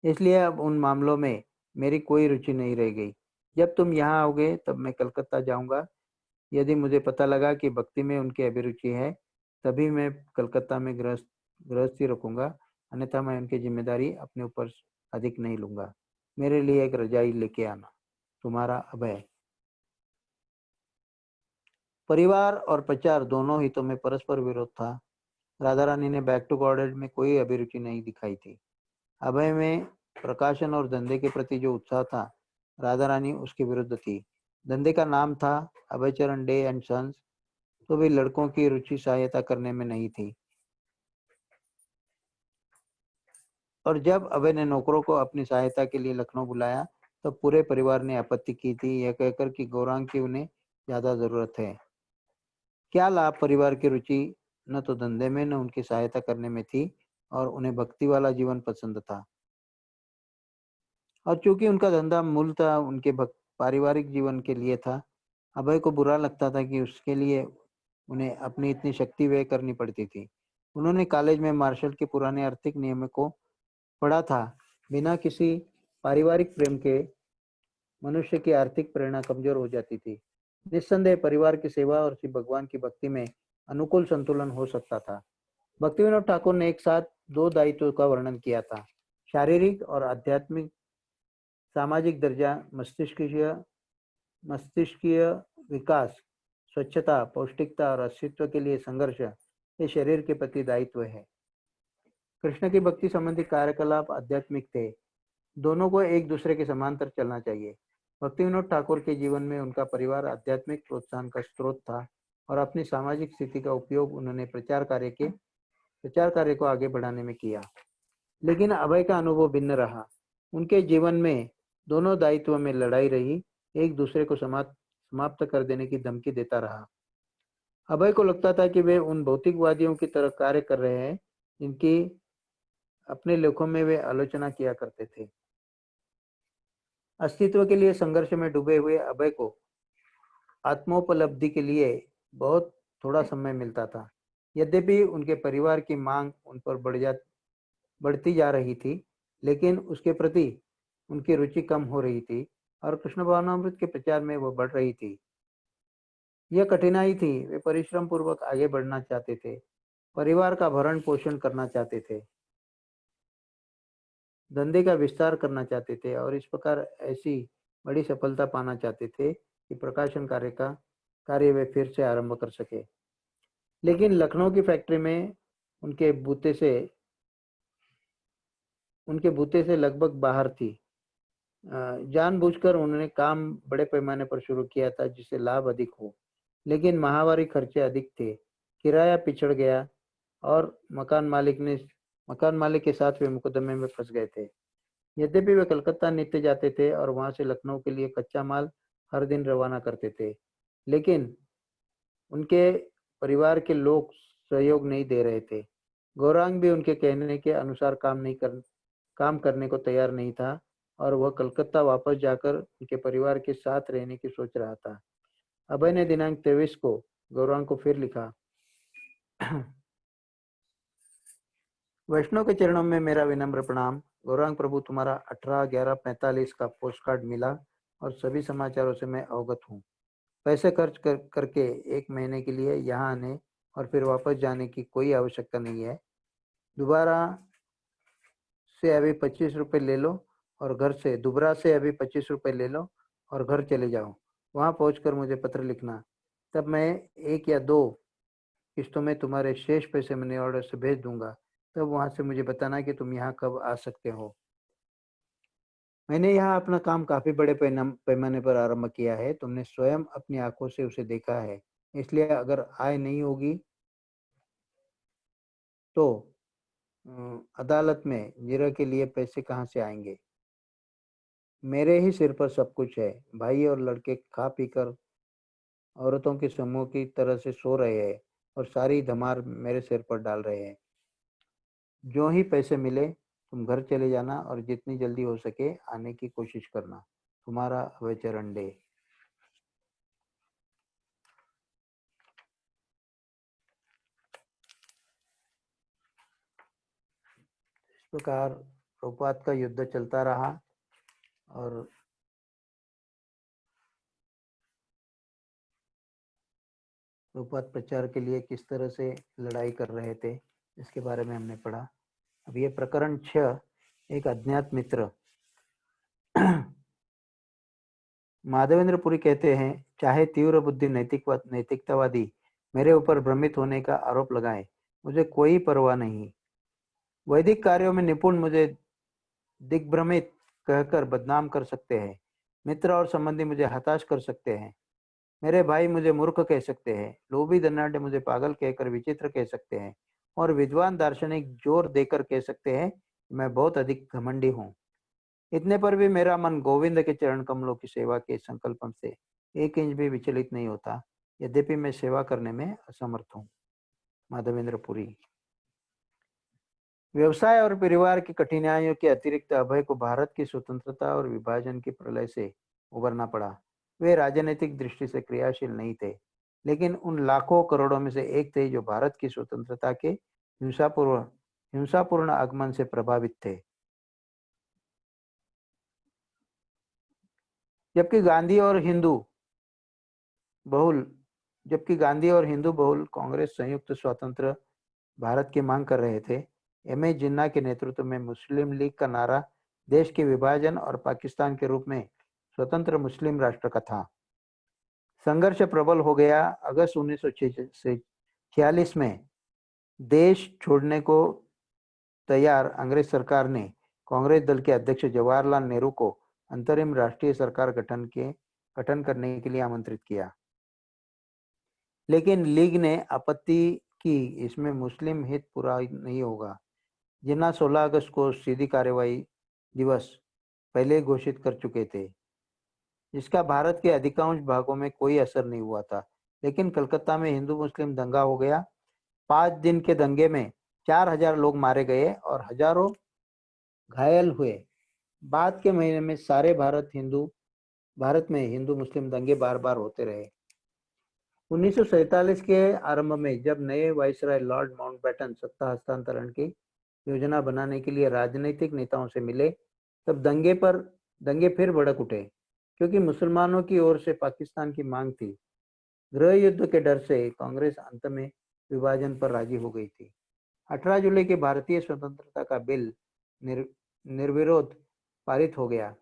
इसलिए अब उन मामलों में मेरी कोई रुचि नहीं रह गई। जब तुम यहाँ आओगे तब मैं कलकत्ता जाऊंगा। यदि मुझे पता लगा कि भक्ति में उनकी अभिरुचि है तभी मैं कलकत्ता में गृहस्थी रखूंगा, अन्यथा मैं उनकी जिम्मेदारी अपने ऊपर अधिक नहीं लूंगा। मेरे लिए एक रजाई लेके आना। तुम्हारा अभय। परिवार और प्रचार दोनों हितों में परस्पर विरोध था। राधा रानी ने बैक टू गॉडेड में कोई अभिरुचि नहीं दिखाई थी। अभय में प्रकाशन और धंधे के प्रति जो उत्साह था, राधा रानी उसके विरुद्ध थी। धंधे का नाम था अभयचरण डे एंड सन्स, तो भी लड़कों की रुचि सहायता करने में नहीं थी। और जब अभय ने नौकरों को अपनी सहायता के लिए लखनऊ बुलाया तो पूरे परिवार ने आपत्ति की थी, यह कहकर कि गौरांग की उन्हें ज्यादा जरूरत है। क्या लाभ परिवार की रुचि न तो धंधे में न उनकी सहायता करने में थी और उन्हें भक्ति वाला जीवन पसंद था। और चूंकि उनका धंधा मूलतः उनके पारिवारिक जीवन के लिए था, अभय को बुरा लगता था कि उसके लिए उन्हें अपनी इतनी शक्ति व्यय करनी पड़ती थी। उन्होंने कॉलेज में मार्शल के पुराने आर्थिक नियमों को पढ़ा था। बिना किसी पारिवारिक प्रेम के मनुष्य की आर्थिक प्रेरणा कमजोर हो जाती थी। निस्संदेह परिवार की सेवा और श्री भगवान की भक्ति में अनुकूल संतुलन हो सकता था। भक्तिविनोद ठाकुर ने एक साथ 2 दायित्वों का वर्णन किया था, शारीरिक और आध्यात्मिक। सामाजिक दर्जा, मस्तिष्कीय विकास, स्वच्छता, पौष्टिकता और अस्तित्व के लिए संघर्ष, ये शरीर के प्रति दायित्व है। कृष्ण की भक्ति संबंधी कार्यकलाप आध्यात्मिक थे। दोनों को एक दूसरे के समांतर चलना चाहिए। भक्तिविनोद ठाकुर के जीवन में उनका परिवार आध्यात्मिक प्रोत्साहन का स्रोत था और अपनी सामाजिक स्थिति का उपयोग उन्होंने प्रचार कार्य को आगे बढ़ाने में किया। लेकिन अभय का अनुभव भिन्न रहा। उनके जीवन में दोनों दायित्व में लड़ाई रही, एक दूसरे को समाप्त कर देने की धमकी देता रहा। अभय को लगता था कि वे उन भौतिकवादियों की तरह कार्य कर रहे हैं जिनकी अपने लेखों में वे आलोचना किया करते थे। अस्तित्व के लिए संघर्ष में डूबे हुए अभय को आत्मोपलब्धि के लिए बहुत थोड़ा समय मिलता था। यद्यपि उनके परिवार की मांग उन पर बढ़ती जा रही थी, लेकिन उसके प्रति उनकी रुचि कम हो रही थी और कृष्ण भावनामृत के प्रचार में वो बढ़ रही थी। यह कठिनाई थी, वे परिश्रम पूर्वक आगे बढ़ना चाहते थे, परिवार का भरण पोषण करना चाहते थे, धंधे का विस्तार करना चाहते थे और इस प्रकार ऐसी बड़ी सफलता पाना चाहते थे कि प्रकाशन कार्य वे फिर से आरंभ कर सके। लेकिन लखनऊ की फैक्ट्री में उनके बूते से लगभग बाहर थी। जानबूझकर उन्होंने काम बड़े पैमाने पर शुरू किया था जिससे लाभ अधिक हो, लेकिन माहवारी खर्चे अधिक थे, किराया पिछड़ गया और मकान मालिक के साथ वे मुकदमे में फंस गए थे। यद्यपि वे कलकत्ता नित्य जाते थे और वहां से लखनऊ के लिए कच्चा माल हर दिन रवाना करते थे, लेकिन उनके परिवार के लोग सहयोग नहीं दे रहे थे। गौरांग भी उनके कहने के अनुसार काम करने को तैयार नहीं था और वह कलकत्ता वापस जाकर उनके परिवार के साथ रहने की सोच रहा था। अभय ने दिनांक 23 को गौरांग को फिर लिखा, वैष्णव के चरणों में मेरा विनम्र प्रणाम। गौरांग प्रभु, तुम्हारा 18/11/45 का पोस्ट कार्ड मिला और सभी समाचारों से मैं अवगत हूँ। पैसे खर्च करके 1 महीने के लिए यहाँ आने और फिर वापस जाने की कोई आवश्यकता नहीं है। दुबारा से अभी 25 रुपये ले लो और दुबरा से अभी 25 रुपये ले लो और घर चले जाओ। वहाँ पहुँचकर मुझे पत्र लिखना, तब मैं 1 या 2 किस्तों में तुम्हारे शेष पैसे मनी ऑर्डर से भेज दूंगा। तब वहाँ से मुझे बताना कि तुम यहाँ कब आ सकते हो। मैंने यहाँ अपना काम काफी बड़े पैमाने पर आरंभ किया है। तुमने स्वयं अपनी आंखों से उसे देखा है, इसलिए अगर आय नहीं होगी तो अदालत में जिरह के लिए पैसे कहाँ से आएंगे? मेरे ही सिर पर सब कुछ है। भाई और लड़के खा पीकर औरतों के समूह की तरह से सो रहे हैं और सारी धमार मेरे सिर पर डाल रहे हैं। जो ही पैसे मिले तुम घर चले जाना और जितनी जल्दी हो सके आने की कोशिश करना। तुम्हारा अभय चरण डे। इस प्रकार प्रभुपाद का युद्ध चलता रहा और प्रभुपाद प्रचार के लिए किस तरह से लड़ाई कर रहे थे इसके बारे में हमने पढ़ा। अब ये प्रकरण 6, एक अज्ञात मित्र। माधवेंद्र पुरी कहते हैं, चाहे तीव्र बुद्धि नैतिकतावादी मेरे ऊपर भ्रमित होने का आरोप लगाए, मुझे कोई परवाह नहीं। वैदिक कार्यों में निपुण मुझे दिग्भ्रमित कहकर बदनाम कर सकते हैं। मित्र और संबंधी मुझे हताश कर सकते हैं। मेरे भाई मुझे मूर्ख कह सकते हैं। लोभी धनाढ्य मुझे पागल कहकर विचित्र कह सकते हैं और विद्वान दार्शनिक जोर देकर कह सकते हैं मैं बहुत अधिक घमंडी हूँ। इतने पर भी मेरा मन गोविंद के चरण कमलों की सेवा के संकल्प से 1 इंच भी विचलित नहीं होता, यद्यपि मैं सेवा करने में असमर्थ हूँ। माधवेंद्र पुरी। व्यवसाय और परिवार की कठिनाइयों के अतिरिक्त अभय को भारत की स्वतंत्रता और विभाजन की प्रलय से उबरना पड़ा। वे राजनीतिक दृष्टि से क्रियाशील नहीं थे, लेकिन उन लाखों करोड़ों में से एक थे जो भारत की स्वतंत्रता के हिंसापूर्ण आगमन से प्रभावित थे। जबकि गांधी और हिंदू बहुल कांग्रेस संयुक्त स्वतंत्र भारत की मांग कर रहे थे, एम ए जिन्ना के नेतृत्व में मुस्लिम लीग का नारा देश के विभाजन और पाकिस्तान के रूप में स्वतंत्र मुस्लिम राष्ट्र का था। संघर्ष प्रबल हो गया। अगस्त 1946 में देश छोड़ने को तैयार अंग्रेज सरकार ने कांग्रेस दल के अध्यक्ष जवाहरलाल नेहरू को अंतरिम राष्ट्रीय सरकार गठन करने के लिए आमंत्रित किया, लेकिन लीग ने आपत्ति की, इसमें मुस्लिम हित पूरा नहीं होगा। जिन्ना 16 अगस्त को सीधी कार्यवाही दिवस पहले घोषित कर चुके थे, जिसका भारत के अधिकांश भागों में कोई असर नहीं हुआ था। लेकिन कलकत्ता में हिंदू मुस्लिम दंगा हो गया। 5 दिन के दंगे में 4,000 लोग मारे गए और हजारों घायल हुए। बाद के महीने में सारे भारत में हिंदू मुस्लिम दंगे बार बार होते रहे। 1947 के आरंभ में जब नए वायसराय लॉर्ड माउंटबेटन सत्ता हस्तांतरण की योजना बनाने के लिए राजनीतिक नेताओं से मिले, तब दंगे फिर भड़क उठे, क्योंकि मुसलमानों की ओर से पाकिस्तान की मांग थी। गृह युद्ध के डर से कांग्रेस अंत में विभाजन पर राजी हो गई थी। 18 जुलाई के भारतीय स्वतंत्रता का बिल निर्विरोध पारित हो गया।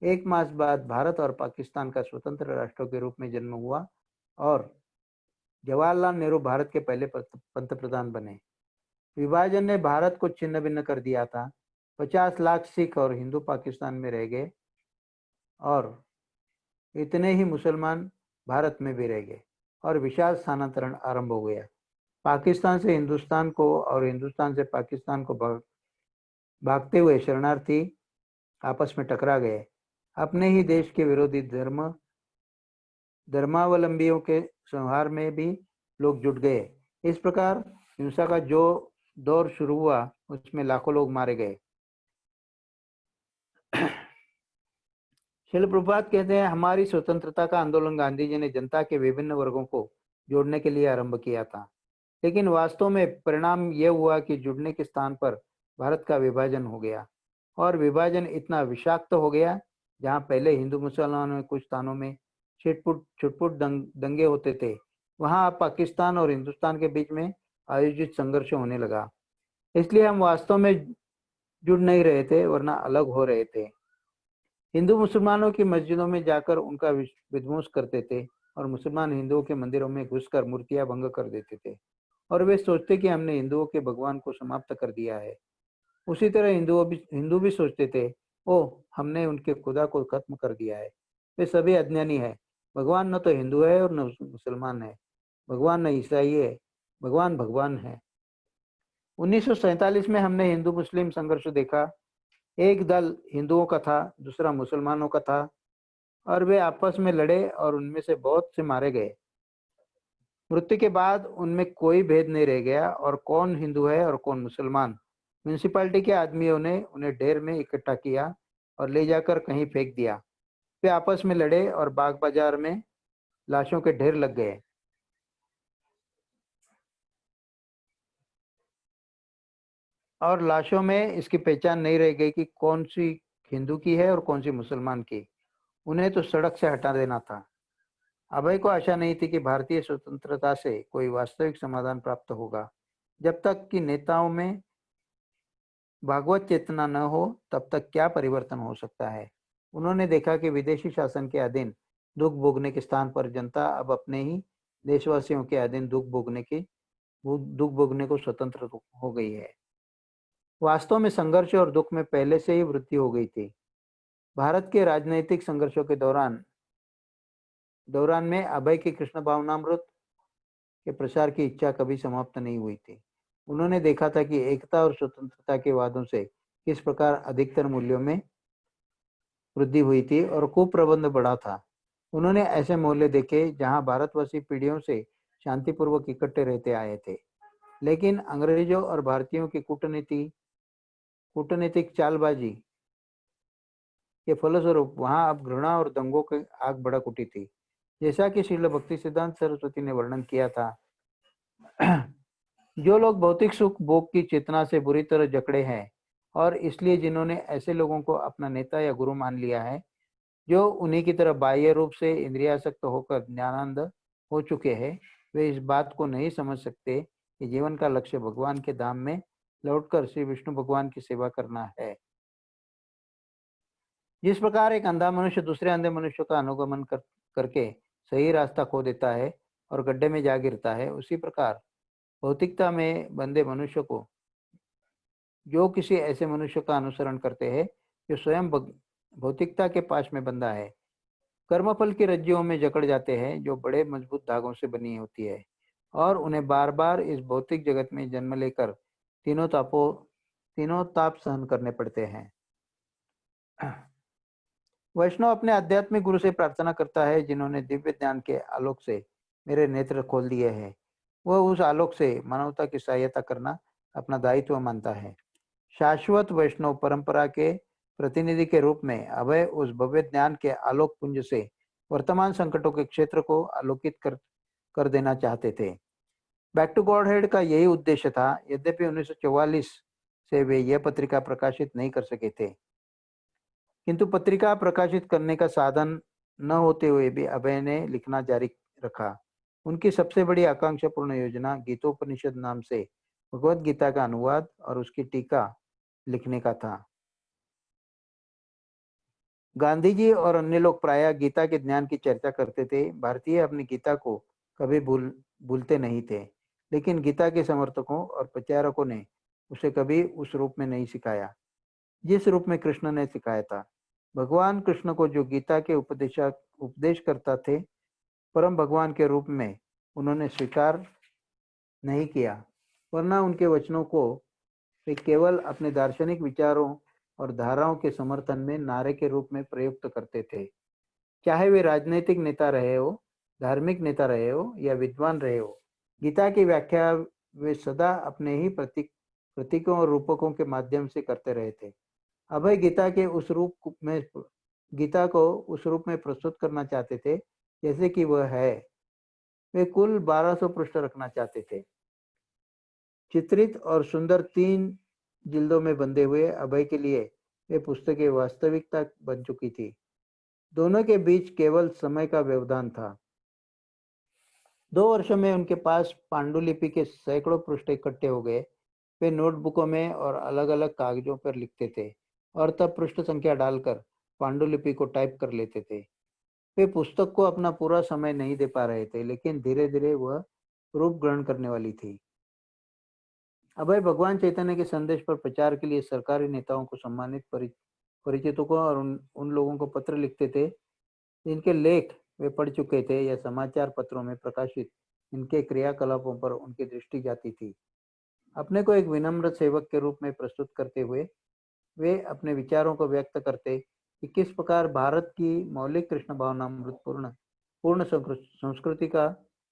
एक मास बाद भारत और पाकिस्तान का स्वतंत्र राष्ट्रों के रूप में जन्म हुआ और जवाहरलाल नेहरू भारत के पहले पंतप्रधान बने। विभाजन ने भारत को छिन्न भिन्न कर दिया था। 50 लाख सिख और हिंदू पाकिस्तान में रह गए और इतने ही मुसलमान भारत में भी रह गए और विशाल स्थानांतरण आरंभ हो गया। पाकिस्तान से हिंदुस्तान को और हिंदुस्तान से पाकिस्तान को भागते हुए शरणार्थी आपस में टकरा गए। अपने ही देश के विरोधी धर्मावलंबियों के संहार में भी लोग जुट गए। इस प्रकार हिंसा का जो दौर शुरू हुआ उसमें लाखों लोग मारे गए। शिल प्रभुपाद कहते हैं, हमारी स्वतंत्रता का आंदोलन गांधी जी ने जनता के विभिन्न वर्गों को जोड़ने के लिए आरंभ किया था, लेकिन वास्तव में परिणाम यह हुआ कि जुड़ने के स्थान पर भारत का विभाजन हो गया और विभाजन इतना विषाक्त हो गया, जहां पहले हिंदू मुसलमानों में कुछ स्थानों में छुटपुट दंगे होते थे, वहां अब पाकिस्तान और हिंदुस्तान के बीच में आयोजित संघर्ष होने लगा। इसलिए हम वास्तव में जुड़ नहीं रहे थे, वरना अलग हो रहे थे। हिंदू मुसलमानों की मस्जिदों में जाकर उनका विध्वंस करते थे और मुसलमान हिंदुओं के मंदिरों में घुसकर मूर्तियां भंग कर देते थे और वे सोचते कि हमने हिंदुओं के भगवान को समाप्त कर दिया है। उसी तरह हिंदू भी सोचते थे, ओह, हमने उनके खुदा को खत्म कर दिया है। वे सभी अज्ञानी है। भगवान न तो हिंदू है और न मुसलमान है। भगवान न ईसाई है। भगवान भगवान है। 1947 में हमने हिंदू मुस्लिम संघर्ष देखा। एक दल हिंदुओं का था, दूसरा मुसलमानों का था और वे आपस में लड़े और उनमें से बहुत से मारे गए। मृत्यु के बाद उनमें कोई भेद नहीं रह गया और कौन हिंदू है और कौन मुसलमान। म्यूनिसिपैलिटी के आदमियों ने उन्हें ढेर में इकट्ठा किया और ले जाकर कहीं फेंक दिया। वे आपस में लड़े और बाग बाजार में लाशों के ढेर लग गए। और लाशों में इसकी पहचान नहीं रह गई कि कौन सी हिंदू की है और कौन सी मुसलमान की। उन्हें तो सड़क से हटा देना था। अभय को आशा नहीं थी कि भारतीय स्वतंत्रता से कोई वास्तविक समाधान प्राप्त होगा। जब तक कि नेताओं में भागवत चेतना न हो, तब तक क्या परिवर्तन हो सकता है। उन्होंने देखा कि विदेशी शासन के अधीन दुख भोगने के स्थान पर जनता अब अपने ही देशवासियों के अधीन दुख भोगने को स्वतंत्र हो गई है। वास्तव में संघर्ष और दुख में पहले से ही वृद्धि हो गई थी। भारत के राजनीतिक संघर्षों के दौरान में अभय की कृष्ण भावनामृत के प्रसार की इच्छा कभी समाप्त नहीं हुई थी। उन्होंने देखा था कि एकता और स्वतंत्रता के वादों से किस प्रकार अधिकतर मूल्यों में वृद्धि हुई थी और कुप्रबंध बढ़ा था। उन्होंने ऐसे मोहल्ले देखे जहां भारतवासी पीढ़ियों से शांतिपूर्वक इकट्ठे रहते आए थे, लेकिन अंग्रेजों और भारतीयों की कूटनीतिक चालबाजी के फलस्वरूप वहां अब घृणा और दंगों की आग भड़क उठी थी। जैसा कि श्रील भक्ति सिद्धांत सरस्वती ने वर्णन किया था, जो लोग भौतिक सुख भोग की चेतना से बुरी तरह जकड़े हैं और इसलिए जिन्होंने ऐसे लोगों को अपना नेता या गुरु मान लिया है, जो उन्हीं की तरह बाह्य रूप से इंद्रियासक्त होकर ज्ञानांध हो चुके हैं, वे इस बात को नहीं समझ सकते कि जीवन का लक्ष्य भगवान के धाम में लौटकर श्री विष्णु भगवान की सेवा करना है। जिस प्रकार एक अंधा मनुष्य दूसरे अंधे मनुष्य का अनुगमन करके सही रास्ता खो देता है और गड्ढे में जा गिरता है, उसी प्रकार भौतिकता में बंधे मनुष्य को जो किसी ऐसे मनुष्य का अनुसरण करते हैं जो स्वयं भौतिकता के पास में बंधा है, कर्मफल की रज्जुओं में जकड़ जाते हैं, जो बड़े मजबूत धागों से बनी होती है और उन्हें बार बार इस भौतिक जगत में जन्म लेकर तीनों ताप सहन करने पड़ते हैं। वैष्णव अपने आध्यात्मिक गुरु से प्रार्थना करता है, जिन्होंने दिव्य ज्ञान के आलोक से मेरे नेत्र खोल दिए हैं। वह उस आलोक से मानवता की सहायता करना अपना दायित्व मानता है। शाश्वत वैष्णव परंपरा के प्रतिनिधि के रूप में अभय उस भव्य ज्ञान के आलोक पुंज से वर्तमान संकटों के क्षेत्र को आलोकित कर देना चाहते थे। बैक टू गॉड हेड का यही उद्देश्य था। यद्यपि 1944 से वे यह पत्रिका प्रकाशित नहीं कर सके थे, किंतु पत्रिका प्रकाशित करने का साधन न होते हुए भी अभय ने लिखना जारी रखा। उनकी सबसे बड़ी आकांक्षापूर्ण योजना गीतोपनिषद नाम से भगवत गीता का अनुवाद और उसकी टीका लिखने का था। गांधी जी और अन्य लोग प्रायः गीता के ज्ञान की चर्चा करते थे। भारतीय अपनी गीता को कभी भूलते नहीं थे, लेकिन गीता के समर्थकों और प्रचारकों ने उसे कभी उस रूप में नहीं सिखाया जिस रूप में कृष्ण ने सिखाया था। भगवान कृष्ण को जो गीता के उपदेश करता थे, परम भगवान के रूप में उन्होंने स्वीकार नहीं किया, वरना उनके वचनों को वे केवल अपने दार्शनिक विचारों और धाराओं के समर्थन में नारे के रूप में प्रयुक्त करते थे। चाहे वे राजनीतिक नेता रहे हो, धार्मिक नेता रहे हो या विद्वान रहे हो, गीता की व्याख्या वे सदा अपने ही प्रतीकों और रूपकों के माध्यम से करते रहे थे। अभय गीता को उस रूप में प्रस्तुत करना चाहते थे जैसे कि वह है। वे कुल 1200 पृष्ठ रखना चाहते थे। चित्रित और सुंदर 3 जिल्दों में बंधे हुए अभय के लिए वे पुस्तकें वास्तविकता बन चुकी थी। दोनों के बीच केवल समय का व्यवधान था। 2 वर्षों में उनके पास पांडुलिपि के सैकड़ों पृष्ठ इकट्ठे हो गए। वे नोटबुकों में और अलग अलग कागजों पर लिखते थे और तब पृष्ठ संख्या डालकर पांडुलिपि को टाइप कर लेते थे। वे पुस्तक को अपना पूरा समय नहीं दे पा रहे थे, लेकिन धीरे धीरे वह रूप ग्रहण करने वाली थी। अभय भगवान चैतन्य के संदेश पर प्रचार के लिए सरकारी नेताओं को, सम्मानित परिचितों को और उन लोगों को पत्र लिखते थे जिनके लेख वे पढ़ चुके थे या समाचार पत्रों में प्रकाशित इनके क्रियाकलापों पर उनकी दृष्टि जाती थी। अपने को एक विनम्र सेवक के रूप में प्रस्तुत करते हुए वे अपने विचारों को व्यक्त करते कि किस प्रकार भारत की मौलिक कृष्ण भावनामृत पूर्ण संस्कृति का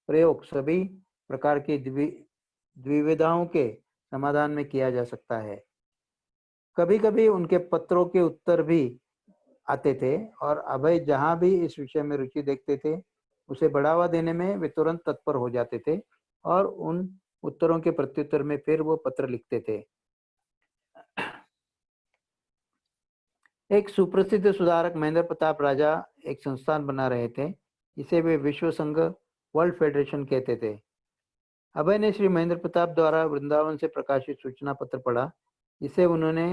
प्रयोग सभी प्रकार की द्विविधाओं के समाधान में किया जा सकता है। कभी कभी उनके पत्रों के उत्तर भी आते थे और अभय जहां भी इस विषय में रुचि देखते थे उसे बढ़ावा देने में वे तुरंत तत्पर हो जाते थे और उन उत्तरों के प्रत्युत्तर में फिर वो पत्र लिखते थे। एक सुप्रसिद्ध सुधारक महेंद्र प्रताप राजा एक संस्थान बना रहे थे जिसे वे विश्व संघ वर्ल्ड फेडरेशन कहते थे। अभय ने श्री महेंद्र प्रताप द्वारा वृंदावन से प्रकाशित सूचना पत्र पढ़ा जिसे उन्होंने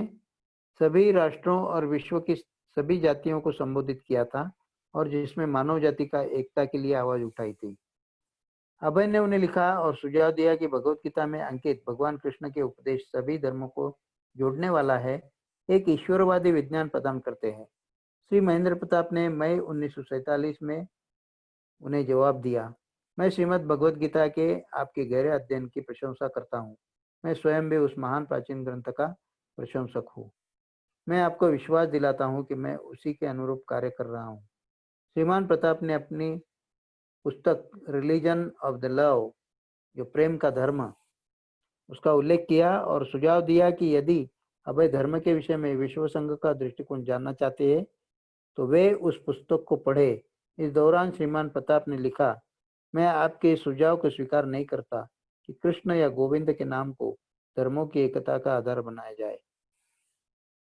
सभी राष्ट्रों और विश्व की सभी जातियों को संबोधित किया था और जिसमें मानव जाति का एकता के लिए आवाज उठाई थी। अभय ने उन्हें लिखा और सुझाव दिया कि भगवत गीता में अंकित भगवान कृष्ण के उपदेश सभी धर्मों को जोड़ने वाला है, एक ईश्वरवादी विज्ञान प्रदान करते हैं। श्री महेंद्र प्रताप ने मई 1947 में उन्हें जवाब दिया, मैं श्रीमद् भगवत गीता के आपके गहरे अध्ययन की प्रशंसा करता हूँ। मैं स्वयं भी उस महान प्राचीन ग्रंथ का प्रशंसक हूँ। मैं आपको विश्वास दिलाता हूँ कि मैं उसी के अनुरूप कार्य कर रहा हूँ। श्रीमान प्रताप ने अपनी पुस्तक रिलीजन ऑफ द लव, जो प्रेम का धर्म, उसका उल्लेख किया और सुझाव दिया कि यदि अभय धर्म के विषय में विश्व संघ का दृष्टिकोण जानना चाहते हैं तो वे उस पुस्तक को पढ़े। इस दौरान श्रीमान प्रताप ने लिखा, मैं आपके इस सुझाव को स्वीकार नहीं करता कि कृष्ण या गोविंद के नाम को धर्मों की एकता का आधार बनाया जाए।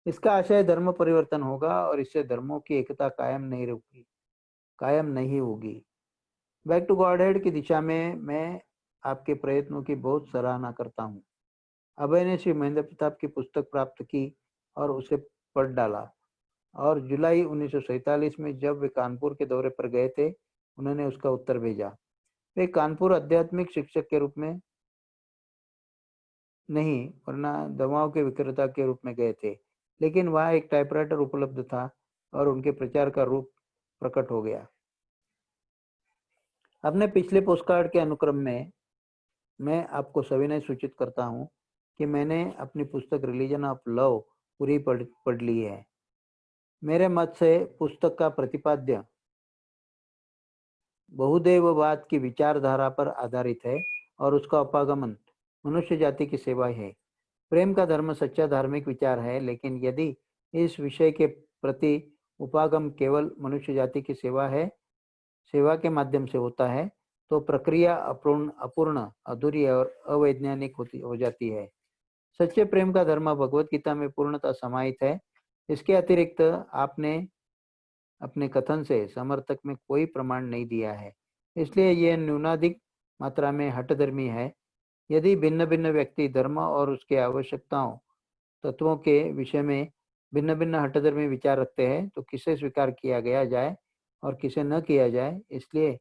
इसका आशय धर्म परिवर्तन होगा और इससे धर्मों की एकता कायम नहीं होगी। बैक टू गॉडहेड की दिशा में मैं आपके प्रयत्नों की बहुत सराहना करता हूँ। अभय ने श्री महेंद्र प्रताप की पुस्तक प्राप्त की और उसे पढ़ डाला और जुलाई 1947 में जब वे कानपुर के दौरे पर गए थे उन्होंने उसका उत्तर भेजा। वे कानपुर आध्यात्मिक शिक्षक के रूप में नहीं वरना दवाओं के विक्रेता के रूप में गए थे, लेकिन वहाँ एक टाइपराइटर उपलब्ध था और उनके प्रचार का रूप प्रकट हो गया। अपने पिछले पोस्टकार्ड के अनुक्रम में मैं आपको सविनय सूचित करता हूँ कि मैंने अपनी पुस्तक रिलीजन ऑफ लव पूरी पढ़ ली है। मेरे मत से पुस्तक का प्रतिपाद्य बहुदेववाद की विचारधारा पर आधारित है और उसका उपागमन मनुष्य जाति की सेवा है। प्रेम का धर्म सच्चा धार्मिक विचार है, लेकिन यदि इस विषय के प्रति उपागम केवल मनुष्य जाति की सेवा के माध्यम से होता है, तो प्रक्रिया अपूर्ण, अधूरी और अवैज्ञानिक हो जाती है। सच्चे प्रेम का धर्म भगवत गीता में पूर्णतः समाहित है। इसके अतिरिक्त आपने अपने कथन से समर्थक में कोई प्रमाण नहीं दिया है, इसलिए यह न्यूनाधिक मात्रा में हठधर्मी है। यदि भिन्न भिन्न व्यक्ति धर्म और उसके आवश्यकताओं तत्वों के विषय में भिन्न भिन्न हठधर्मी विचार रखते हैं, तो किसे स्वीकार किया गया जाए और किसे न किया जाए। इसलिए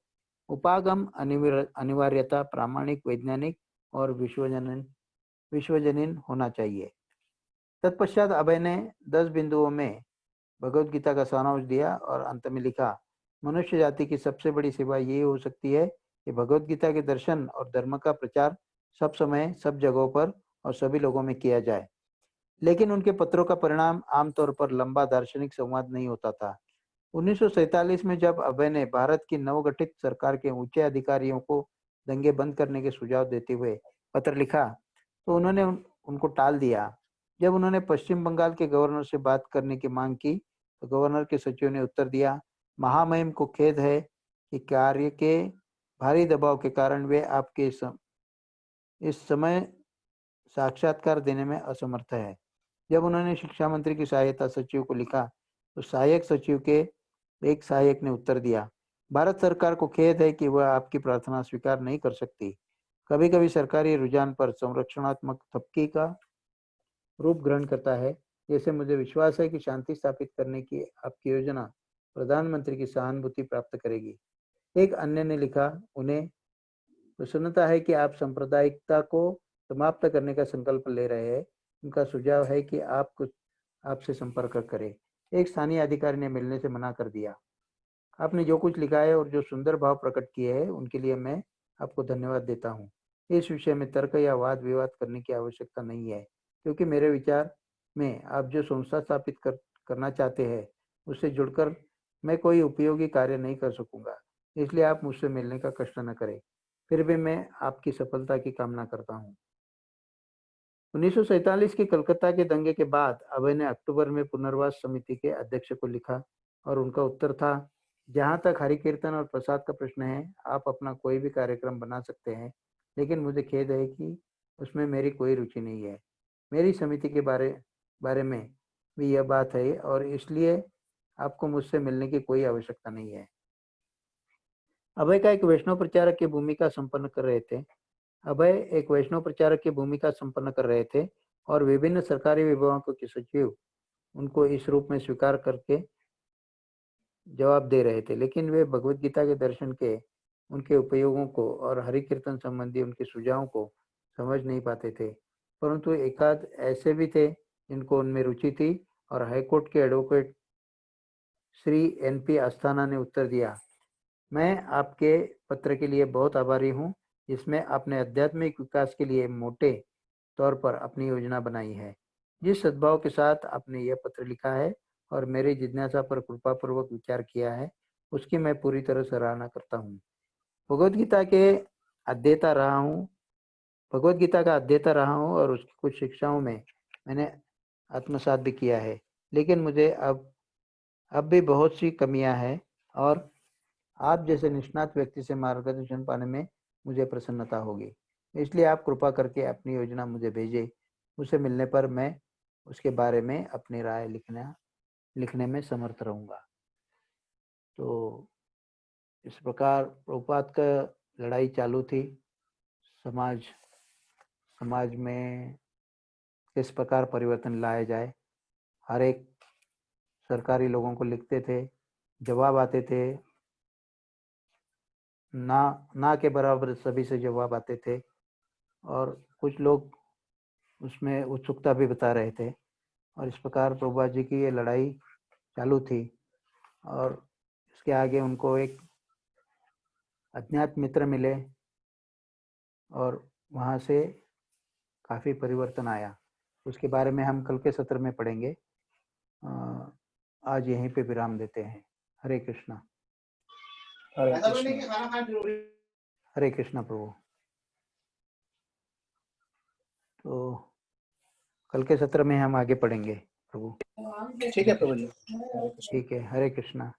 उपागम अनिवार्यता प्रामाणिक, वैज्ञानिक और विश्वजनीन होना चाहिए। तत्पश्चात अभय ने 10 बिंदुओं में भगवत गीता का सारांश दिया और अंत में लिखा, मनुष्य जाति की सबसे बड़ी सेवा ये हो सकती है कि भगवत गीता के दर्शन और धर्म का प्रचार सब समय, सब जगहों पर और सभी लोगों में किया जाए। लेकिन उनके पत्रों का परिणाम आमतौर पर लंबा दार्शनिक संवाद नहीं होता था। 1947 में जब अभय ने भारत की नवगठित सरकार के ऊंचे अधिकारियों को दंगे बंद करने के सुझाव देते हुए पत्र लिखा, तो उन्होंने उनको टाल दिया। जब उन्होंने पश्चिम बंगाल के गवर्नर से बात करने की मांग की, तो गवर्नर के सचिव ने उत्तर दिया, महामहिम को खेद है कि कार्य के भारी दबाव के कारण वे आपके इस समय साक्षात्कार देने में असमर्थ है। जब उन्होंने शिक्षा मंत्री की सहायता सचिव को लिखा, तो सहायक सचिव के एक सहायक ने उत्तर दिया, भारत सरकार को खेद है कि वह आपकी प्रार्थना स्वीकार नहीं कर सकती। कभी कभी सरकारी रुझान पर संरक्षणात्मक थपकी का रूप ग्रहण करता है, जैसे मुझे विश्वास है कि शांति स्थापित करने की आपकी योजना प्रधानमंत्री की सहानुभूति प्राप्त करेगी। एक अन्य ने लिखा, उन्हें प्रसन्नता है कि आप सांप्रदायिकता को समाप्त करने का संकल्प ले रहे हैं। उनका सुझाव है कि आपसे संपर्क करें। एक स्थानीय अधिकारी ने मिलने से मना कर दिया। आपने जो कुछ लिखा है और जो सुंदर भाव प्रकट किए हैं, उनके लिए मैं आपको धन्यवाद देता हूँ। इस विषय में तर्क या वाद विवाद करने की आवश्यकता नहीं है, क्योंकि मेरे विचार में आप जो संस्था स्थापित करना चाहते हैं, उससे जुड़कर मैं कोई उपयोगी कार्य नहीं कर सकूंगा। इसलिए आप मुझसे मिलने का कष्ट न करें। फिर भी मैं आपकी सफलता की कामना करता हूँ। 1947 के कलकत्ता के दंगे के बाद अभय ने अक्टूबर में पुनर्वास समिति के अध्यक्ष को लिखा और उनका उत्तर था, जहां तक हरि कीर्तन और प्रसाद का प्रश्न है, आप अपना कोई भी कार्यक्रम बना सकते हैं, लेकिन मुझे खेद है कि उसमें मेरी कोई रुचि नहीं है। मेरी समिति के बारे में भी यह बात है और इसलिए आपको मुझसे मिलने की कोई आवश्यकता नहीं है। अभय का एक वैष्णव प्रचारक की भूमिका संपन्न कर रहे थे अभय एक वैष्णव प्रचारक की भूमिका संपन्न कर रहे थे और विभिन्न सरकारी विभागों के सचिव उनको इस रूप में स्वीकार करके जवाब दे रहे थे, लेकिन वे भगवत गीता के दर्शन के उनके उपयोगों को और हरि कीर्तन संबंधी उनके सुझावों को समझ नहीं पाते थे। परंतु एकाध ऐसे भी थे जिनको उनमें रुचि थी और हाईकोर्ट के एडवोकेट श्री NP अस्थाना ने उत्तर दिया, मैं आपके पत्र के लिए बहुत आभारी हूँ, जिसमें आपने आध्यात्मिक विकास के लिए मोटे तौर पर अपनी योजना बनाई है। जिस सद्भाव के साथ आपने यह पत्र लिखा है और मेरी जिज्ञासा पर कृपापूर्वक विचार किया है, उसकी मैं पूरी तरह सराहना करता हूँ। भगवत गीता के अध्येता रहा हूँ भगवत गीता का अध्येता रहा हूँ और उसकी कुछ शिक्षाओं में मैंने आत्मसात भी किया है, लेकिन मुझे अब भी बहुत सी कमियां हैं और आप जैसे निष्णात व्यक्ति से मार्गदर्शन पाने में मुझे प्रसन्नता होगी। इसलिए आप कृपा करके अपनी योजना मुझे भेजें। मुझसे मिलने पर मैं उसके बारे में अपनी राय लिखने में समर्थ रहूँगा। तो इस प्रकार प्रभुपाद का लड़ाई चालू थी। समाज में किस प्रकार परिवर्तन लाया जाए। हर एक सरकारी लोगों को लिखते थे, जवाब आते थे, ना के बराबर सभी से जवाब आते थे और कुछ लोग उसमें उत्सुकता भी बता रहे थे और इस प्रकार प्रभुपाद जी की ये लड़ाई चालू थी और इसके आगे उनको एक अज्ञात मित्र मिले और वहाँ से काफ़ी परिवर्तन आया। उसके बारे में हम कल के सत्र में पढ़ेंगे। आज यहीं पे विराम देते हैं। हरे कृष्णा। हरे कृष्णा प्रभु। तो कल के सत्र में हम आगे पढ़ेंगे प्रभु। ठीक है प्रभु जी। हरे कृष्ण। ठीक है, हरे कृष्णा।